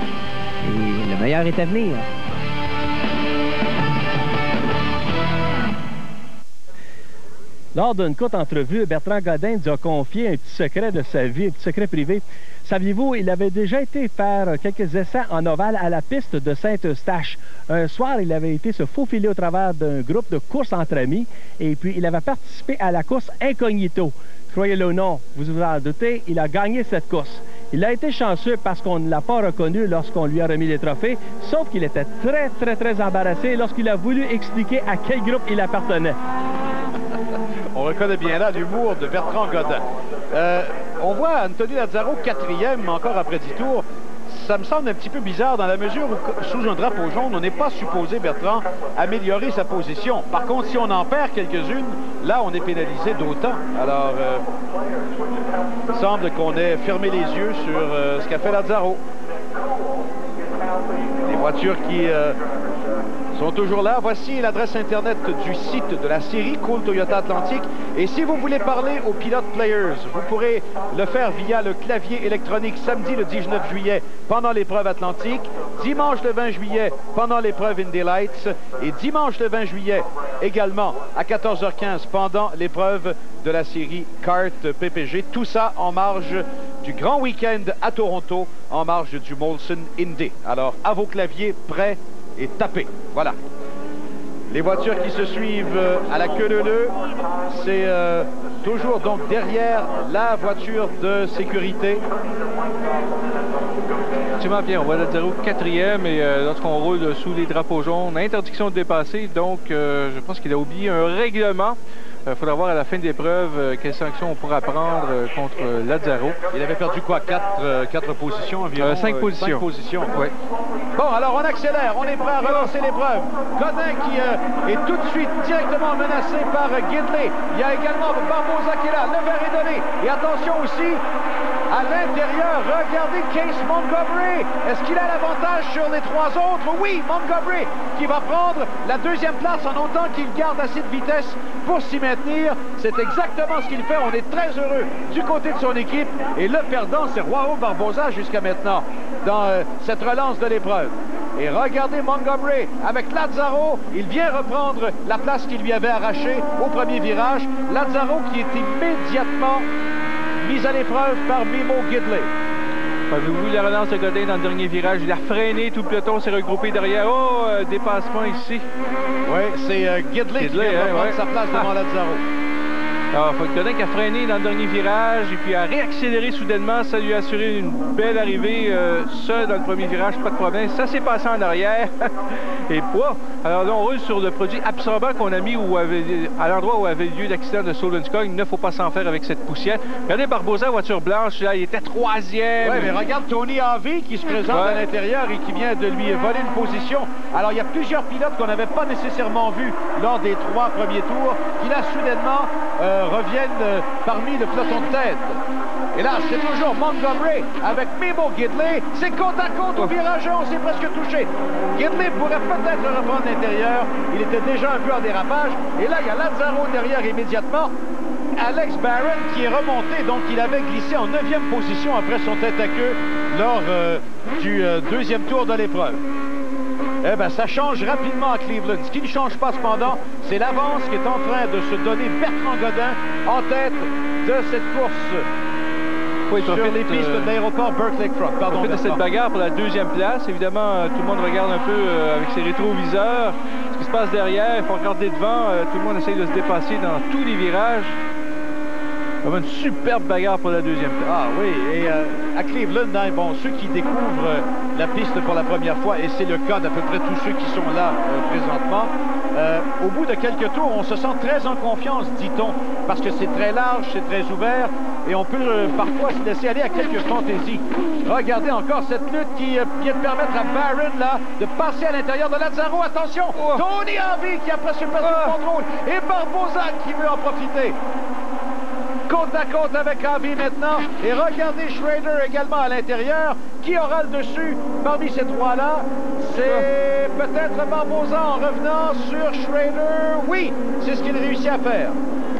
et le meilleur est à venir. Lors d'une courte entrevue, Bertrand Godin nous a confié un petit secret de sa vie, un petit secret privé. Saviez-vous, il avait déjà été faire quelques essais en ovale à la piste de Saint-Eustache. Un soir, il avait été se faufiler au travers d'un groupe de course entre amis et puis il avait participé à la course incognito. Croyez-le ou non, vous vous en doutez, il a gagné cette course. Il a été chanceux parce qu'on ne l'a pas reconnu lorsqu'on lui a remis les trophées, sauf qu'il était très embarrassé lorsqu'il a voulu expliquer à quel groupe il appartenait. On reconnaît bien là l'humour de Bertrand Godin. On voit Anthony Lazzaro 4e, encore après 10 tours. Ça me semble un petit peu bizarre dans la mesure où, sous un drapeau jaune, on n'est pas supposé, Bertrand, améliorer sa position. Par contre, si on en perd quelques-unes, là, on est pénalisé d'autant. Alors, il semble qu'on ait fermé les yeux sur ce qu'a fait Lazzaro. Les voitures qui sont toujours là. Voici l'adresse Internet du site de la série Cool Toyota Atlantique. Et si vous voulez parler aux pilotes Players, vous pourrez le faire via le clavier électronique samedi le 19 juillet pendant l'épreuve Atlantique, dimanche le 20 juillet pendant l'épreuve Indy Lights et dimanche le 20 juillet également à 14h15 pendant l'épreuve de la série Kart PPG. Tout ça en marge du grand week-end à Toronto, en marge du Molson Indy. Alors, à vos claviers, prêts et tapés. Voilà. Les voitures qui se suivent à la queue leu-leu, c'est toujours donc derrière la voiture de sécurité. Effectivement, bien, on voit Lazzaro 4e et lorsqu'on roule sous les drapeaux jaunes, interdiction de dépasser. Donc, je pense qu'il a oublié un règlement. Il faudra voir à la fin de l'épreuve quelles sanctions on pourra prendre contre Lazzaro. Il avait perdu quoi? 4 positions environ? 5 positions. 5 positions, oui. Bon, alors on accélère, on est prêt à relancer l'épreuve. Godin qui est tout de suite directement menacé par Gidley. Il y a également Barbosa qui est là, le verre est donné. Et attention aussi, à l'intérieur, regardez Case Montgomery. Est-ce qu'il a l'avantage sur les 3 autres? Oui, Montgomery qui va prendre la 2e place en autant qu'il garde assez de vitesse pour s'y maintenir. C'est exactement ce qu'il fait. On est très heureux du côté de son équipe. Et le perdant, c'est Joao Barbosa jusqu'à maintenant dans cette relance de l'épreuve. Et regardez Montgomery avec Lazzaro. Il vient reprendre la place qu'il lui avait arrachée au premier virage. Lazzaro qui est immédiatement mis à l'épreuve par Mimo Gidley. Avez-vous vu la relance de Godin dans le dernier virage? Il a freiné, tout le peloton s'est regroupé derrière. Oh, dépassement ici. Oui, c'est Gidley qui vient reprendre sa place devant Lazzaro. Alors, Godin qui a freiné dans le dernier virage et puis a réaccéléré soudainement. Ça lui a assuré une belle arrivée seul dans le premier virage, pas de problème. Ça s'est passé en arrière. Et quoi? Alors là, on roule sur le produit absorbant qu'on a mis à l'endroit où avait lieu l'accident de Solenskog. Il ne faut pas s'en faire avec cette poussière. Regardez Barbosa, voiture blanche, là, il était 3e. Oui, mais regarde Tony Harvey qui se présente à l'intérieur et qui vient de lui voler une position. Alors, il y a plusieurs pilotes qu'on n'avait pas nécessairement vus lors des 3 premiers tours qui, là, soudainement, reviennent parmi le peloton de tête. Et là, c'est toujours Montgomery avec Mimo Gidley. C'est côte à côte au virage 11, c'est presque touché. Gidley pourrait peut-être le reprendre à l'intérieur. Il était déjà un peu en dérapage. Et là, il y a Lazzaro derrière immédiatement. Alex Barron qui est remonté, donc il avait glissé en 9e position après son tête-à-queue lors du 2e tour de l'épreuve. Eh bien, ça change rapidement à Cleveland. Ce qui ne change pas cependant, c'est l'avance qui est en train de se donner Bertrand Godin en tête de cette course. Sur les pistes de l'aéroport Berkeley-Crump. Pardon, de cette bagarre pour la 2e place. Évidemment, tout le monde regarde un peu avec ses rétroviseurs ce qui se passe derrière. Il faut regarder devant. Tout le monde essaye de se dépasser dans tous les virages. Ça va une superbe bagarre pour la deuxième place. Ah oui, et à Cleveland, hein, bon, ceux qui découvrent la piste pour la première fois, et c'est le cas d'à peu près tous ceux qui sont là présentement, au bout de quelques tours, on se sent très en confiance, dit-on, parce que c'est très large, c'est très ouvert, et on peut parfois se laisser aller à quelques fantaisies. Regardez encore cette lutte qui vient de permettre à Barron, là, de passer à l'intérieur de Lazzaro. Attention, Tony Harvey qui a presque perdu le contrôle, et Barbosa qui veut en profiter. Côte à côte avec Harvey maintenant. Et regardez Schrader également à l'intérieur. Qui aura le dessus parmi ces trois-là? C'est peut-être Barbosa en revenant sur Schrader. Oui, c'est ce qu'il réussit à faire.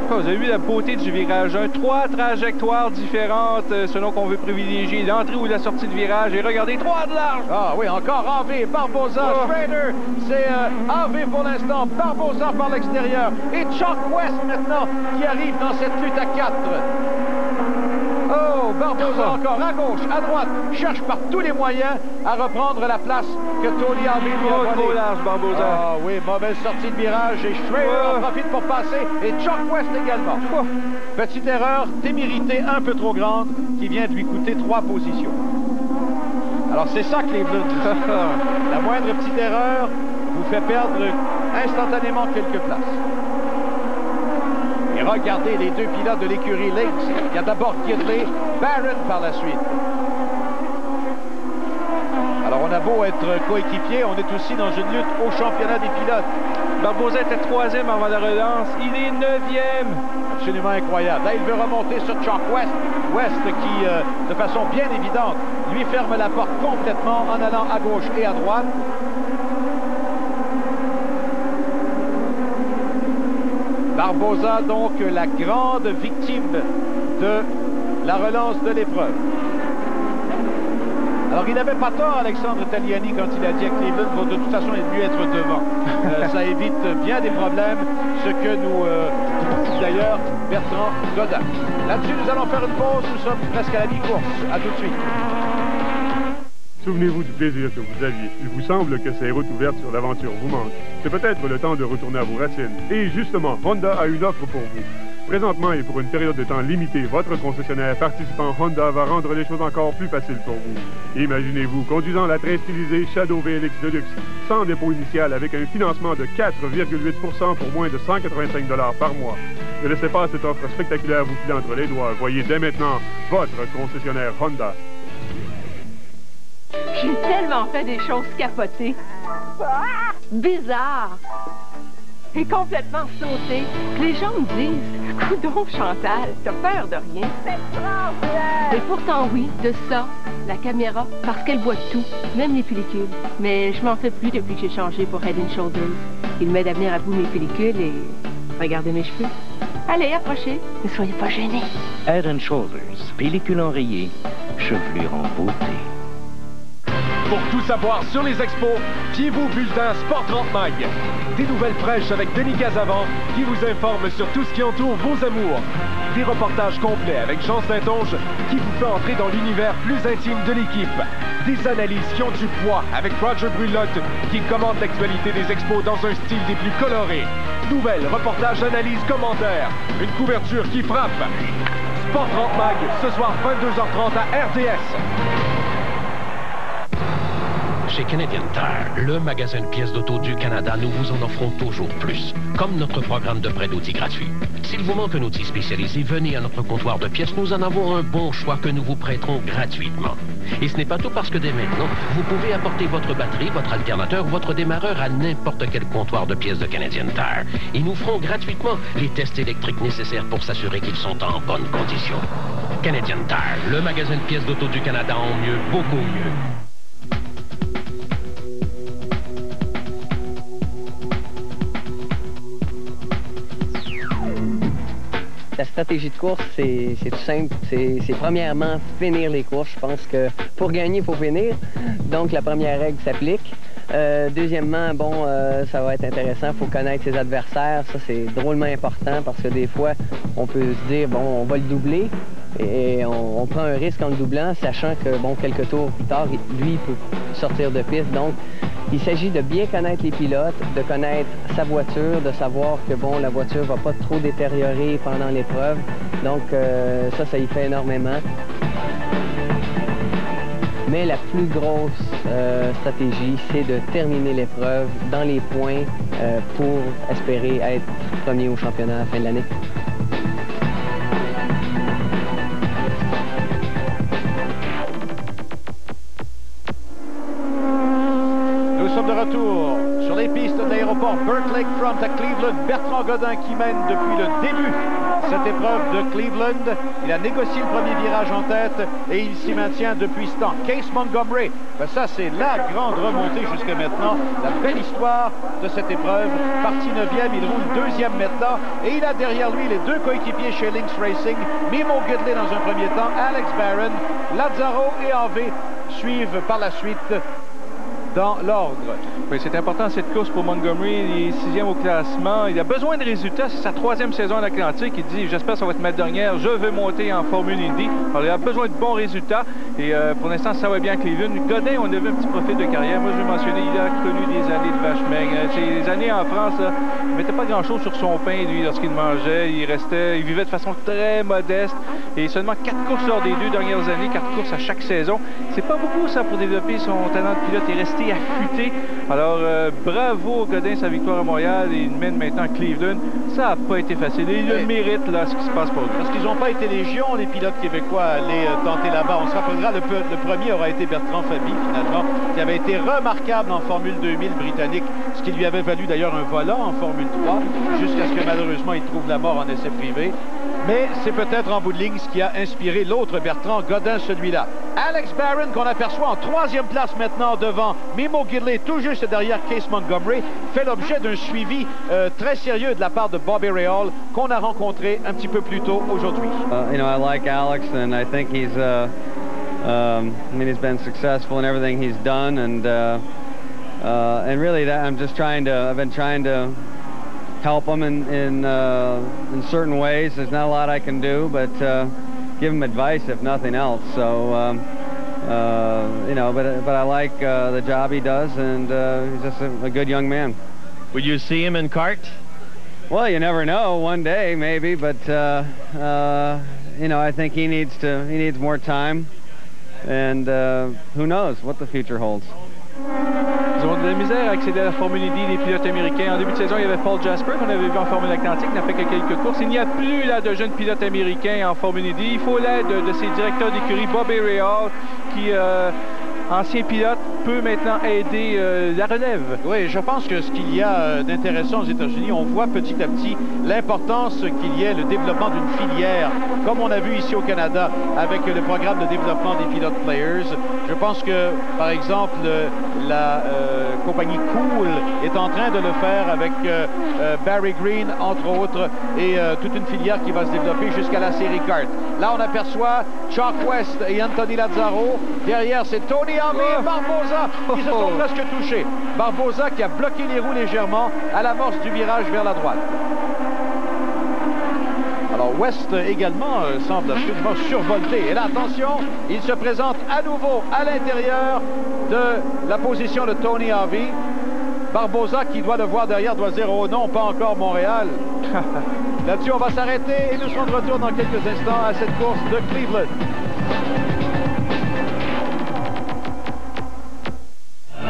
Vous avez vu la beauté du virage 1. 3 trajectoires différentes selon qu'on veut privilégier l'entrée ou la sortie de virage. Et regardez, 3 de large. Ah oui, encore Harvey, Barbosa, Schrader. C'est Harvey pour l'instant, Barbosa par l'extérieur. Et Chuck West maintenant qui arrive dans cette lutte à 4. Oh, Barbosa encore à gauche, à droite, cherche par tous les moyens à reprendre la place que Tony Harvey lui a volée. Trop large, Barbosa. Ah oui, mauvaise sortie de virage et Schrader en profite pour passer et Chuck West également. Petite erreur téméritée un peu trop grande qui vient de lui coûter 3 positions. Alors c'est ça Cleveland. La moindre petite erreur vous fait perdre instantanément quelques places. Et regardez les deux pilotes de l'écurie Lynx. Il y a d'abord Gidley, Barron par la suite. Alors on a beau être coéquipier, on est aussi dans une lutte au championnat des pilotes. Barbosa était 3e avant la relance, il est 9e. Absolument incroyable. Là, il veut remonter sur Chuck West. West qui, de façon bien évidente, lui ferme la porte complètement en allant à gauche et à droite. Barbosa, donc, la grande victime de la relance de l'épreuve. Alors, il n'avait pas tort, Alexandre Tagliani, quand il a dit à Cleveland, bon, de toute façon, il est mieux être devant. Ça évite bien des problèmes, ce que nous dit d'ailleurs Bertrand Godin. Là-dessus, nous allons faire une pause. Nous sommes presque à la mi-course. À tout de suite. Souvenez-vous du plaisir que vous aviez. Il vous semble que ces routes ouvertes sur l'aventure vous manquent. C'est peut-être le temps de retourner à vos racines. Et justement, Honda a une offre pour vous. Présentement et pour une période de temps limitée, votre concessionnaire participant Honda va rendre les choses encore plus faciles pour vous. Imaginez-vous conduisant la très stylisée Shadow VLX Deluxe, sans dépôt initial avec un financement de 4,8% pour moins de 185 $ par mois. Ne laissez pas cette offre spectaculaire vous filer entre les doigts. Voyez dès maintenant votre concessionnaire Honda. J'ai tellement fait des choses capotées, bizarres et complètement sautées. Les gens me disent, coudonc Chantal, t'as peur de rien. Et pourtant oui, de ça, la caméra, parce qu'elle voit tout, même les pellicules. Mais je m'en fais plus depuis que j'ai changé pour Head & Shoulders. Il m'aide à venir à bout mes pellicules et regarder mes cheveux. Allez, approchez, ne soyez pas gênés. Head & Shoulders, pellicule enrayée, chevelure en beauté. Pour tout savoir sur les expos, fiez-vous au bulletin Sport 30 Mag. Des nouvelles fraîches avec Denis Casavant qui vous informe sur tout ce qui entoure vos amours. Des reportages complets avec Jean Saint-Onge qui vous fait entrer dans l'univers plus intime de l'équipe. Des analyses qui ont du poids avec Roger Brulotte qui commente l'actualité des expos dans un style des plus colorés. Nouvelles, reportages, analyses, commentaires. Une couverture qui frappe. Sport 30 Mag, ce soir 22h30 à RDS. Chez Canadian Tire, le magasin de pièces d'auto du Canada, nous vous en offrons toujours plus, comme notre programme de prêt d'outils gratuit. S'il vous manque un outil spécialisé, venez à notre comptoir de pièces, nous en avons un bon choix que nous vous prêterons gratuitement. Et ce n'est pas tout parce que dès maintenant, vous pouvez apporter votre batterie, votre alternateur ou votre démarreur à n'importe quel comptoir de pièces de Canadian Tire. Et nous ferons gratuitement les tests électriques nécessaires pour s'assurer qu'ils sont en bonne condition. Canadian Tire, le magasin de pièces d'auto du Canada en mieux, beaucoup mieux. La stratégie de course, c'est tout simple. C'est premièrement finir les courses. Je pense que pour gagner, il faut finir. Donc, la première règle s'applique. Deuxièmement, bon, ça va être intéressant. Il faut connaître ses adversaires. Ça, c'est drôlement important parce que des fois, on peut se dire, bon, on va le doubler. Et on prend un risque en le doublant, sachant que, bon, quelques tours plus tard, lui, il peut sortir de piste. Donc, Il s'agit de bien connaître les pilotes, de connaître sa voiture, de savoir que bon, la voiture ne va pas trop détériorer pendant l'épreuve. Donc ça y fait énormément. Mais la plus grosse stratégie, c'est de terminer l'épreuve dans les points pour espérer être premier au championnat à la fin de l'année. Nous sommes de retour sur les pistes de l'aéroport Burke Lakefront à Cleveland. Bertrand Godin qui mène depuis le début cette épreuve de Cleveland. Il a négocié le premier virage en tête et il s'y maintient depuis ce temps. Case Montgomery, ben ça c'est la grande remontée jusqu'à maintenant. La belle histoire de cette épreuve. Parti 9e, il roule 2e maintenant. Et il a derrière lui les deux coéquipiers chez Lynx Racing. Mimo Gidley dans un premier temps, Alex Barron, Lazzaro et Harvey suivent par la suite dans l'ordre. Oui, c'est important cette course pour Montgomery. Il est 6e au classement. Il a besoin de résultats. C'est sa 3e saison en Atlantique. Il dit, j'espère que ça va être ma dernière. Je veux monter en Formule Indy. Alors, il a besoin de bons résultats. Et pour l'instant, ça va bien à Cleveland. Godin, on a vu un petit profil de carrière. Moi, je vais mentionner, il a connu des années de vache maigre. Ces années en France, là, il ne mettait pas grand-chose sur son pain, lui, lorsqu'il mangeait. Il vivait de façon très modeste. Et seulement 4 courses lors des 2 dernières années, 4 courses à chaque saison. C'est pas beaucoup, ça, pour développer son talent de pilote et rester affûté. Alors, bravo Godin, sa victoire à Montréal, et il mène maintenant à Cleveland. Ça n'a pas été facile. Et il le mérite, là, ce qui se passe pour lui. Parce qu'ils n'ont pas été légion, les pilotes québécois, à aller tenter là-bas. On se rappellera, le premier aura été Bertrand Fabi, finalement, qui avait été remarquable en Formule 2000 britannique, ce qui lui avait valu d'ailleurs un volant en Formule 3, jusqu'à ce que malheureusement il trouve la mort en essai privé. Mais c'est peut-être en bout de ligne ce qui a inspiré l'autre Bertrand Godin, celui-là. Alex Barron, qu'on aperçoit en 3e place maintenant devant Mimo Gidley, tout juste derrière Case Montgomery, fait l'objet d'un suivi très sérieux de la part de Bobby Rahal, qu'on a rencontré un petit peu plus tôt aujourd'hui. You know, I like Alex, and I think he's, I mean, he's been successful in everything he's done, and really, I've been trying to help him in certain ways. There's not a lot I can do, but give him advice if nothing else. So, you know, but I like the job he does, and he's just a good young man. Will you see him in kart? Well, you never know. One day, maybe, but you know, I think he needs more time, and who knows what the future holds. Ils ont de la misère à accéder à la Formule Indy, les pilotes américains. En début de saison, il y avait Paul Jasper qu'on avait vu en Formule Atlantique, n'a fait que quelques courses. Il n'y a plus là de jeunes pilotes américains en Formule Indy. Il faut l'aide de ses directeurs d'écurie, Bobby Rahal, qui, ancien pilote, peut maintenant aider la relève. Oui, je pense que ce qu'il y a d'intéressant aux États-Unis, on voit petit à petit l'importance qu'il y ait le développement d'une filière, comme on a vu ici au Canada avec le programme de développement des Pilot Players. Je pense que, par exemple, la compagnie Cool est en train de le faire avec Barry Green, entre autres, et toute une filière qui va se développer jusqu'à la série kart. Là, on aperçoit Chuck West et Anthony Lazzaro. Derrière, c'est Tony Harvey et Barbosa qui se sont presque touchés. Barbosa qui a bloqué les roues légèrement à l'amorce du virage vers la droite. Alors West également semble absolument survolté. Et là, attention, il se présente à nouveau à l'intérieur de la position de Tony Harvey. Barbosa qui doit le voir derrière doit dire « Oh non, pas encore Montréal ». Là-dessus, on va s'arrêter et nous serons de retour dans quelques instants à cette course de Cleveland.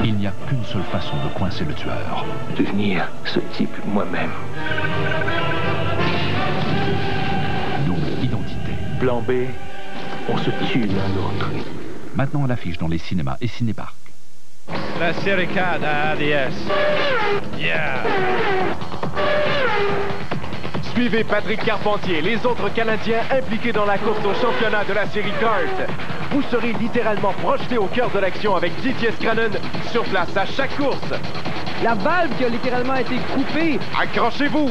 Il n'y a qu'une seule façon de coincer le tueur. Devenir ce type moi-même. Double identité. Plan B, on se tue l'un l'autre. Maintenant à l'affiche dans les cinémas et cinéparcs. La série 4 à ADS. Yeah! Suivez Patrick Carpentier, les autres Canadiens impliqués dans la course au championnat de la série kart. Vous serez littéralement projeté au cœur de l'action avec Didier Scranen sur place à chaque course. La valve qui a littéralement été coupée. Accrochez-vous!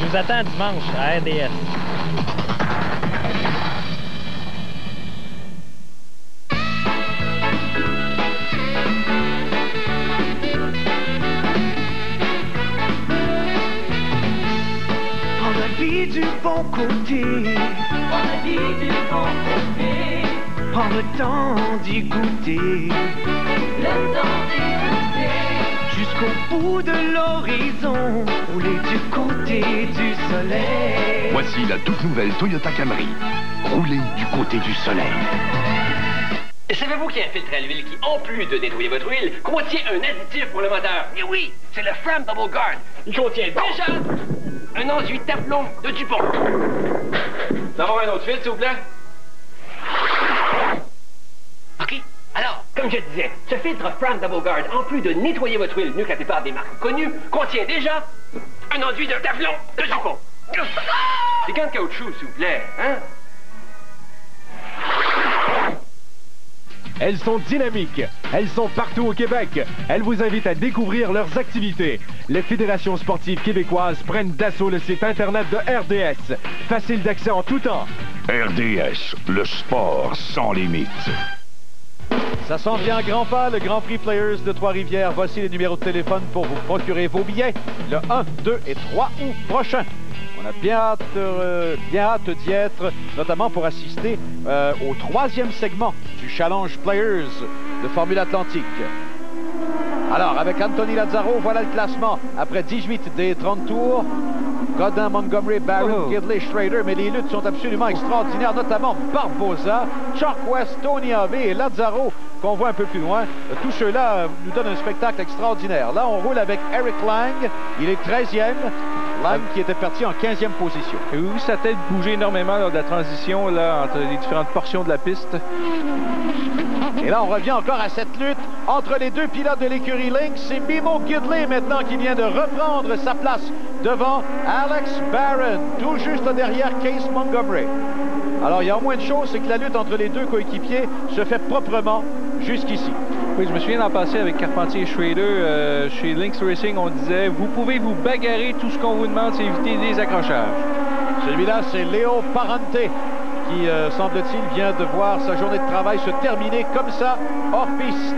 Je vous attends dimanche à RDS. Du bon côté, prends la vie du bon côté, Prends le temps d'y goûter. Le temps d'y goûter. Jusqu'au bout de l'horizon, rouler du côté du soleil. Voici la toute nouvelle Toyota Camry. Rouler du côté du soleil. Savez-vous qu'il y a un filtre à l'huile qui, en plus de nettoyer votre huile, contient un additif pour le moteur? Et oui, c'est le Fram Double Guard. Il contient déjà un enduit Teflon de Dupont. D'avoir un autre filtre, s'il vous plaît? OK. Alors, comme je disais, ce filtre Fram Double Guard, en plus de nettoyer votre huile mieux que la plupart des marques connues, contient déjà un enduit de Teflon de Dupont. Des gants de caoutchouc, s'il vous plaît, hein? Elles sont dynamiques. Elles sont partout au Québec. Elles vous invitent à découvrir leurs activités. Les fédérations sportives québécoises prennent d'assaut le site Internet de RDS. Facile d'accès en tout temps. RDS, le sport sans limite. Ça s'en vient en grand pas, le Grand Prix Players de Trois-Rivières. Voici les numéros de téléphone pour vous procurer vos billets le 1, 2 et 3 août prochain. On a bien hâte d'y être, notamment pour assister au 3e segment du Challenge Players de Formule Atlantique. Alors, avec Anthony Lazzaro, voilà le classement. Après 18 des 30 tours, Godin, Montgomery, Barron, Gidley, Schrader, mais les luttes sont absolument extraordinaires, notamment Barboza, Chuck West, Tony Harvey et Lazzaro, qu'on voit un peu plus loin. Tous ceux-là nous donnent un spectacle extraordinaire. Là, on roule avec Eric Lang, il est 13e. Lang qui était parti en 15e position. Et oui, sa tête bougeait énormément lors de la transition là, entre les différentes portions de la piste. Et là, on revient encore à cette lutte entre les deux pilotes de l'écurie Lynx. C'est Mimo Gidley maintenant qui vient de reprendre sa place devant Alex Barron, tout juste derrière Case Montgomery. Alors, il y a au moins une chose, c'est que la lutte entre les deux coéquipiers se fait proprement jusqu'ici. Oui, je me souviens d'en passer avec Carpentier et Schrader. Chez Lynx Racing, on disait, vous pouvez vous bagarrer, tout ce qu'on vous demande, c'est éviter des accrochages. Celui-là, c'est Léo Parente qui, semble-t-il, vient de voir sa journée de travail se terminer comme ça, hors piste.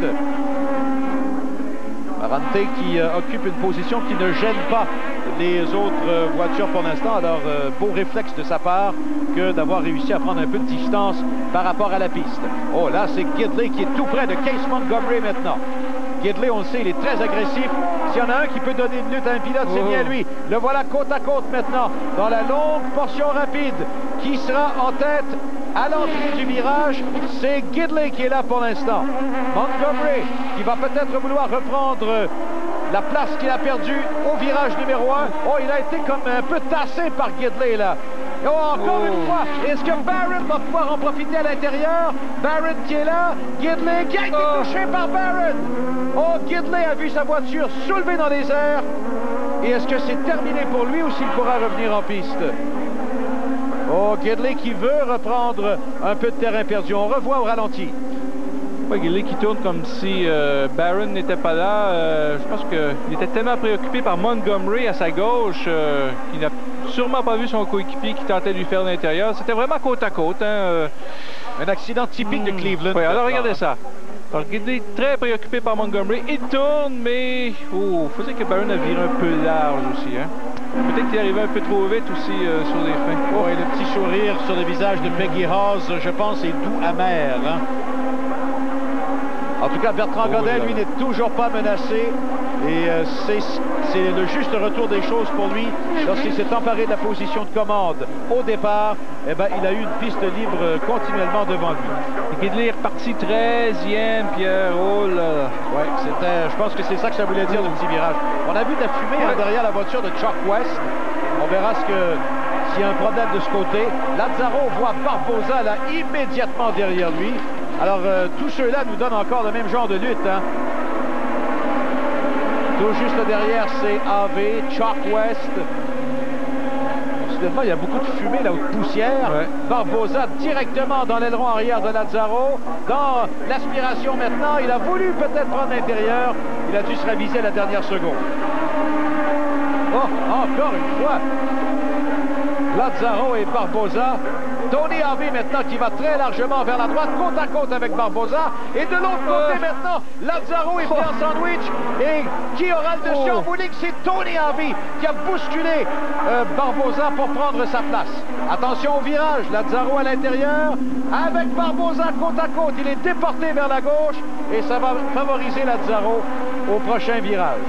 Parente qui occupe une position qui ne gêne pas les autres voitures pour l'instant. Alors, beau réflexe de sa part que d'avoir réussi à prendre un peu de distance par rapport à la piste. Oh, là, c'est Gidley qui est tout près de Case Montgomery maintenant. Gidley, on le sait, il est très agressif. S'il y en a un qui peut donner une lutte à un pilote, c'est bien lui. Le voilà côte à côte maintenant, dans la longue portion rapide. Qui sera en tête à l'entrée du virage? C'est Gidley qui est là pour l'instant. Montgomery qui va peut-être vouloir reprendre la place qu'il a perdue au virage numéro 1. Oh, il a été comme un peu tassé par Gidley là. Oh, encore une fois, est-ce que Barron va pouvoir en profiter à l'intérieur? Barron qui est là, Gidley qui a été touché par Barron. Oh, Gidley a vu sa voiture soulevée dans les airs. Et est-ce que c'est terminé pour lui ou s'il pourra revenir en piste? Oh, Gidley qui veut reprendre un peu de terrain perdu. On revoit au ralenti. Oui, Gidley qui tourne comme si Barron n'était pas là. Je pense qu'il était tellement préoccupé par Montgomery à sa gauche qu'il n'a sûrement pas vu son coéquipier qui tentait de lui faire l'intérieur. C'était vraiment côte à côte. Hein, Un accident typique de Cleveland. Oui, alors regardez ça. Alors, Gidley très préoccupé par Montgomery. Il tourne, mais il faut dire que Barron a viré un peu large aussi. Hein. Peut-être qu'il est arrivé un peu trop vite aussi sur les fins. Oh, et le petit sourire sur le visage de Peggy Haas, je pense, est doux amer. Hein? En tout cas, Bertrand Godin, lui, n'est toujours pas menacé. Et c'est le juste retour des choses pour lui lorsqu'il s'est emparé de la position de commande. Au départ, eh ben, il a eu une piste libre continuellement devant lui. Gidley est reparti 13e, Pierre. Oh là. Ouais, je pense que c'est ça que ça voulait dire, le petit virage. On a vu de la fumée derrière la voiture de Chuck West. On verra s'il y a un problème de ce côté. Lazzaro voit Barboza là immédiatement derrière lui. Alors, tous ceux-là nous donnent encore le même genre de lutte. Hein? Tout juste derrière, c'est AV, Chuck West. Soudainement, il y a beaucoup de fumée, là, ou de poussière. Ouais. Barboza directement dans l'aileron arrière de Lazzaro. Dans l'aspiration maintenant, il a voulu peut-être prendre l'intérieur. Il a dû se raviser à la dernière seconde. Oh, encore une fois. Lazzaro et Barboza. Tony Harvey maintenant qui va très largement vers la droite, côte à côte avec Barboza. Et de l'autre côté maintenant, Lazzaro est pris en sandwich. Et qui aura le dessus en bowling? C'est Tony Harvey qui a bousculé Barboza pour prendre sa place. Attention au virage, Lazzaro à l'intérieur, avec Barbosa côte à côte. Il est déporté vers la gauche et ça va favoriser Lazzaro au prochain virage.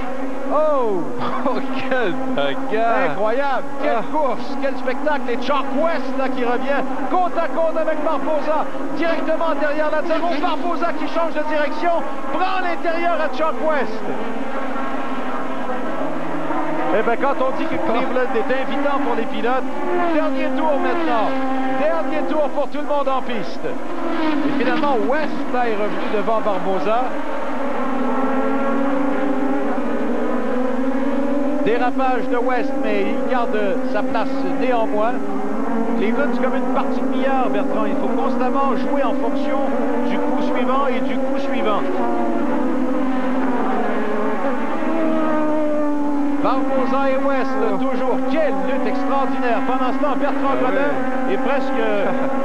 Oh! Oh, quelle bagarre! Incroyable! Quelle course! Quel spectacle! Et Chuck West là, qui revient côte à côte avec Barbosa, directement derrière Lazzaro. Barbosa qui change de direction, prend l'intérieur à Chuck West. Eh bien, quand on dit que Cleveland est invitant pour les pilotes, dernier tour maintenant. Dernier tour pour tout le monde en piste. Et finalement, West là, est revenu devant Barbosa. Dérapage de West, mais il garde sa place néanmoins. Cleveland, c'est comme une partie de billard, Bertrand. Il faut constamment jouer en fonction du coup suivant et du coup suivant. Barbosa et West, toujours. Quelle lutte extraordinaire. Pendant ce temps, Bertrand Godin est presque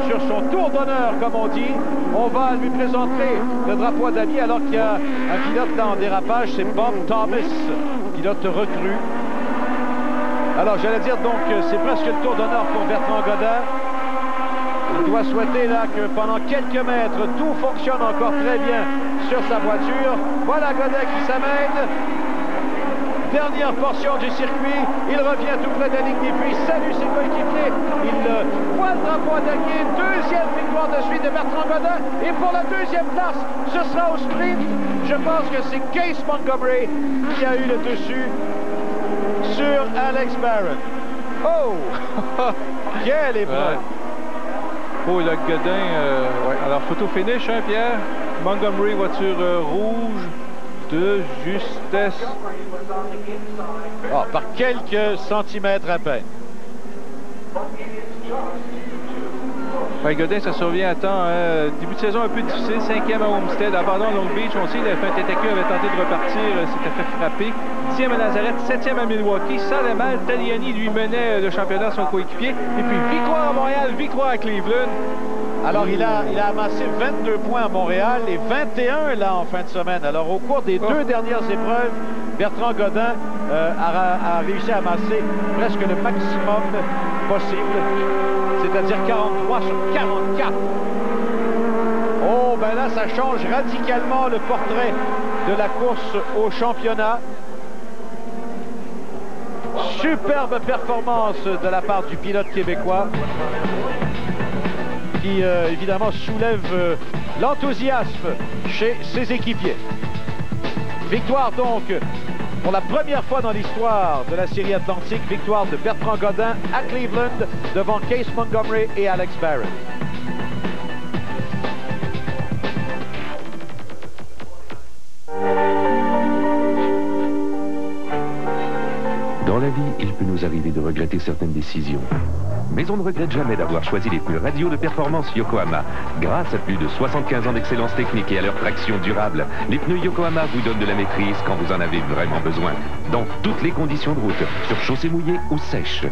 sur son tour d'honneur, comme on dit. On va lui présenter le drapeau à damier alors qu'il y a un pilote là en dérapage, c'est Bob Thomas, pilote recru. Alors, j'allais dire donc, c'est presque le tour d'honneur pour Bertrand Godin. Il doit souhaiter là que pendant quelques mètres, tout fonctionne encore très bien sur sa voiture. Voilà Godin qui s'amène. Dernière portion du circuit, il revient tout près de la ligne des buts, salue ses coéquipiers, il voit le drapeau à damier, deuxième victoire de suite de Bertrand Godin, et pour la deuxième place, ce sera au sprint. Je pense que c'est Case Montgomery qui a eu le dessus sur Alex Barron. Oh! Quelle épreuve! Oh, le Godin, ouais. Alors, photo finish, hein, Pierre? Montgomery, voiture rouge. De justesse. Oh, par quelques centimètres à peine. Ouais, Godin, ça survient à temps. Hein. Début de saison un peu difficile. 5e à Homestead. Abandon à Long Beach. On sait qu'il avait fait un TTQ, avait tenté de repartir. S'était fait frapper. 10e à Nazareth. 7e à Milwaukee. Ça allait mal. Tagliani lui menait le championnat à son coéquipier. Et puis victoire à Montréal, victoire à Cleveland. Alors, il a amassé 22 points à Montréal et 21 là en fin de semaine. Alors, au cours des deux dernières épreuves, Bertrand Godin a réussi à amasser presque le maximum possible, c'est-à-dire 43 sur 44. Oh, ben là, ça change radicalement le portrait de la course au championnat. Superbe performance de la part du pilote québécois, qui évidemment soulève l'enthousiasme chez ses équipiers. Victoire donc pour la première fois dans l'histoire de la série Atlantique, victoire de Bertrand Godin à Cleveland devant Case Montgomery et Alex Barron. Dans la vie, il peut nous arriver de regretter certaines décisions. Mais on ne regrette jamais d'avoir choisi les pneus radio de performance Yokohama. Grâce à plus de 75 ans d'excellence technique et à leur traction durable, les pneus Yokohama vous donnent de la maîtrise quand vous en avez vraiment besoin. Dans toutes les conditions de route, sur chaussée mouillée ou sèche.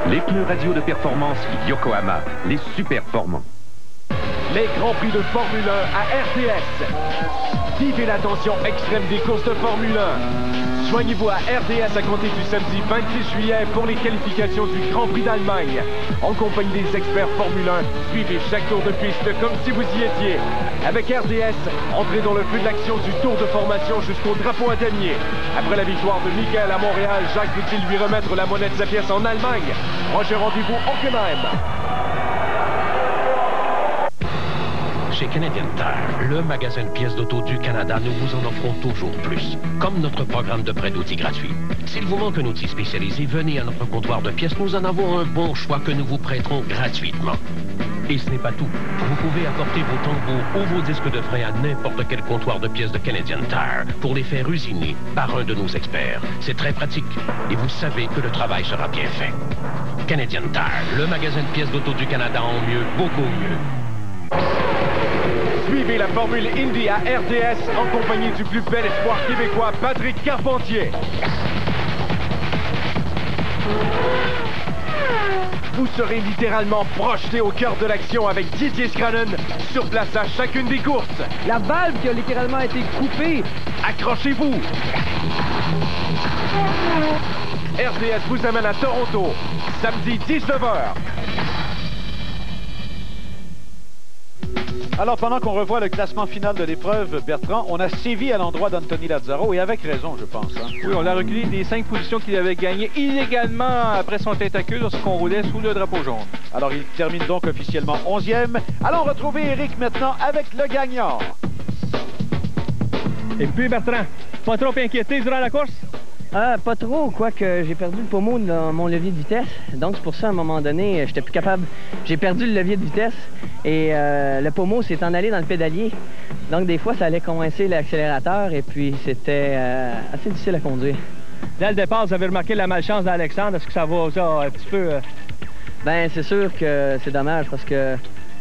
Les pneus radio de performance Yokohama, les super formants. Les Grands Prix de Formule 1 à RDS. Vivez la tension extrême des courses de Formule 1. Joignez-vous à RDS à compter du samedi 26 juillet pour les qualifications du Grand Prix d'Allemagne. En compagnie des experts Formule 1, suivez chaque tour de piste comme si vous y étiez. Avec RDS, entrez dans le feu de l'action du tour de formation jusqu'au drapeau à damier. Après la victoire de Michael à Montréal, Jacques veut-il lui remettre la monnaie de sa pièce en Allemagne? Prochain rendez-vous Hockenheim. Chez Canadian Tire, le magasin de pièces d'auto du Canada, nous vous en offrons toujours plus, comme notre programme de prêt d'outils gratuit. S'il vous manque un outil spécialisé, venez à notre comptoir de pièces, nous en avons un bon choix que nous vous prêterons gratuitement. Et ce n'est pas tout. Vous pouvez apporter vos tambours ou vos disques de frein à n'importe quel comptoir de pièces de Canadian Tire pour les faire usiner par un de nos experts. C'est très pratique et vous savez que le travail sera bien fait. Canadian Tire, le magasin de pièces d'auto du Canada en mieux, beaucoup mieux. Suivez la Formule Indy à RDS en compagnie du plus bel espoir québécois, Patrick Carpentier. Vous serez littéralement projeté au cœur de l'action avec Didier Scranen sur place à chacune des courses. La valve qui a littéralement été coupée. Accrochez-vous. RDS vous amène à Toronto, samedi 19h. Alors, pendant qu'on revoit le classement final de l'épreuve, Bertrand, on a sévi à l'endroit d'Anthony Lazzaro, et avec raison, je pense. Hein? Oui, on l'a reculé des 5 positions qu'il avait gagnées illégalement après son tentacule lorsqu'on roulait sous le drapeau jaune. Alors, il termine donc officiellement 11e. Allons retrouver Éric maintenant avec le gagnant. Et puis, Bertrand, pas trop inquiété durant la course? Pas trop, quoique j'ai perdu le pommeau dans mon levier de vitesse. Donc, c'est pour ça, à un moment donné, j'étais plus capable. J'ai perdu le levier de vitesse et le pommeau s'est en allé dans le pédalier. Donc, des fois, ça allait coincer l'accélérateur et puis c'était assez difficile à conduire. Dès le départ, vous avez remarqué la malchance d'Alexandre. Est-ce que ça va un petit peu... Ben, c'est sûr que c'est dommage parce que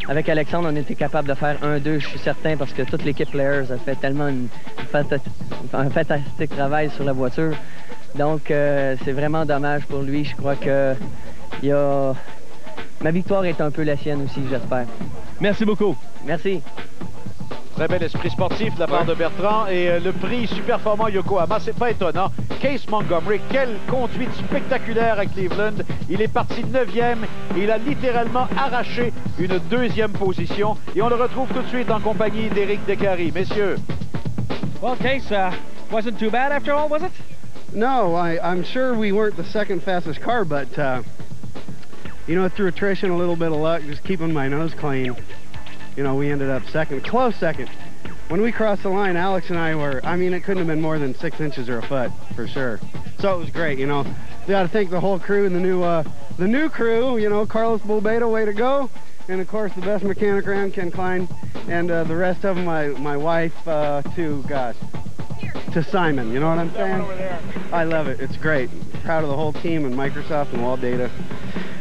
avec Alexandre, on était capable de faire 1-2, je suis certain, parce que toute l'équipe Players a fait tellement un fantastique travail sur la voiture. Donc, c'est vraiment dommage pour lui. Je crois que ma victoire est un peu la sienne aussi, j'espère. Merci beaucoup. Merci. Très bel esprit sportif de la part de Bertrand. Et le prix Superformant Yokohama, c'est pas étonnant. Case Montgomery, quelle conduite spectaculaire à Cleveland. Il est parti 9e et il a littéralement arraché une 2e position. Et on le retrouve tout de suite en compagnie d'Éric Décarie. Messieurs. Well, Case, wasn't too bad after all, was it? No, I'm sure we weren't the second fastest car, but, you know, through attrition, a little bit of luck, just keeping my nose clean. You know, we ended up second, close second. When we crossed the line, Alex and I were, I mean, it couldn't have been more than 6 inches or a foot, for sure. So it was great, you know. We got to thank the whole crew and the new crew, you know, Carlos Bulbedo, way to go. And, of course, the best mechanic around, Ken Klein, and the rest of them, my wife, to Simon, you know what I'm saying? I love it. It's great. Proud of the whole team and Microsoft and Wall Data.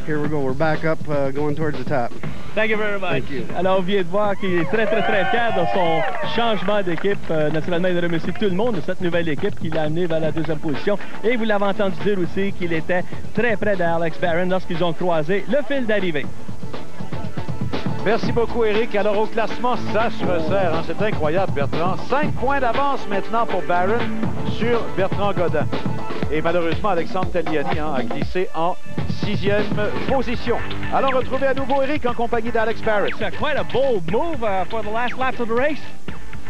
Here we go. We're back up, going towards the top. Thank you very much. Thank you. Alors, on vient de voir qu'il est très fier de son changement d'équipe. Naturellement, il remercie tout le monde de cette nouvelle équipe qui l'a amené vers la 2e position. Et vous l'avez entendu dire aussi qu'il était très près d'Alex Barron lorsqu'ils ont croisé le fil d'arrivée. Merci beaucoup, Éric. Alors, au classement, ça se resserre. Hein? C'est incroyable, Bertrand. 5 points d'avance maintenant pour Barron sur Bertrand Godin. Et malheureusement, Alexandre Tagliani a glissé en 6e position. Allons retrouver à nouveau Éric en compagnie d'Alex Barrett. It's quite a bold move for the last lap of the race.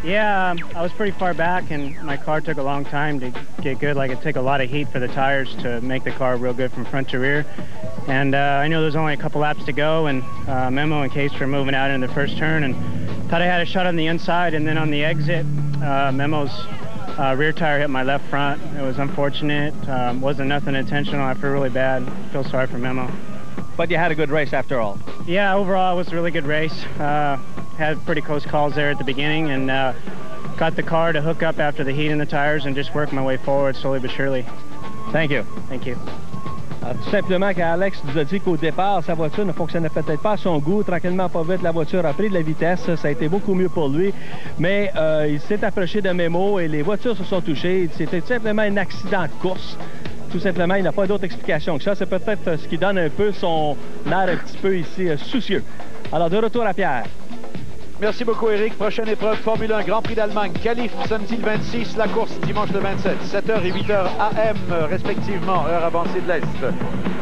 Yeah, I was pretty far back, and my car took a long time to get good. Like, it took a lot of heat for the tires to make the car real good from front to rear. And I knew there was only a couple laps to go, and Memo and Case were moving out in the first turn, and thought I had a shot on the inside, and then on the exit, Memo's rear tire hit my left front. It was unfortunate. Wasn't nothing intentional. I feel really bad. Feel sorry for Memo. But you had a good race after all. Yeah, overall it was a really good race. Had pretty close calls there at the beginning, and got the car to hook up after the heat in the tires and just work my way forward slowly but surely. Thank you. Thank you. Alors, tout simplement qu'Alex nous a dit qu'au départ, sa voiture ne fonctionnait peut-être pas à son goût. Tranquillement, pas vite, la voiture a pris de la vitesse. Ça a été beaucoup mieux pour lui. Mais il s'est approché de Memo et les voitures se sont touchées. C'était simplement un accident de course. Tout simplement, il n'a pas d'autre explication que ça. C'est peut-être ce qui donne un peu son air un petit peu ici soucieux. Alors, de retour à Pierre. Merci beaucoup, Éric. Prochaine épreuve, Formule 1, Grand Prix d'Allemagne. Qualif samedi le 26, la course dimanche le 27. 7h et 8h AM, respectivement, heure avancée de l'Est.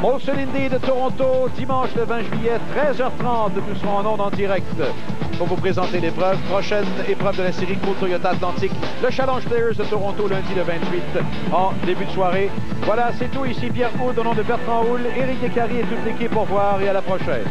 Molson Indy de Toronto, dimanche le 20 juillet, 13h30. Nous serons en ondes en direct pour vous présenter l'épreuve. Prochaine épreuve de la série Cool Toyota Atlantique, le Challenge Players de Toronto, lundi le 28, en début de soirée. Voilà, c'est tout. Ici Pierre Houd, au nom de Bertrand Houle, Éric Décarie et toute l'équipe. Au revoir et à la prochaine.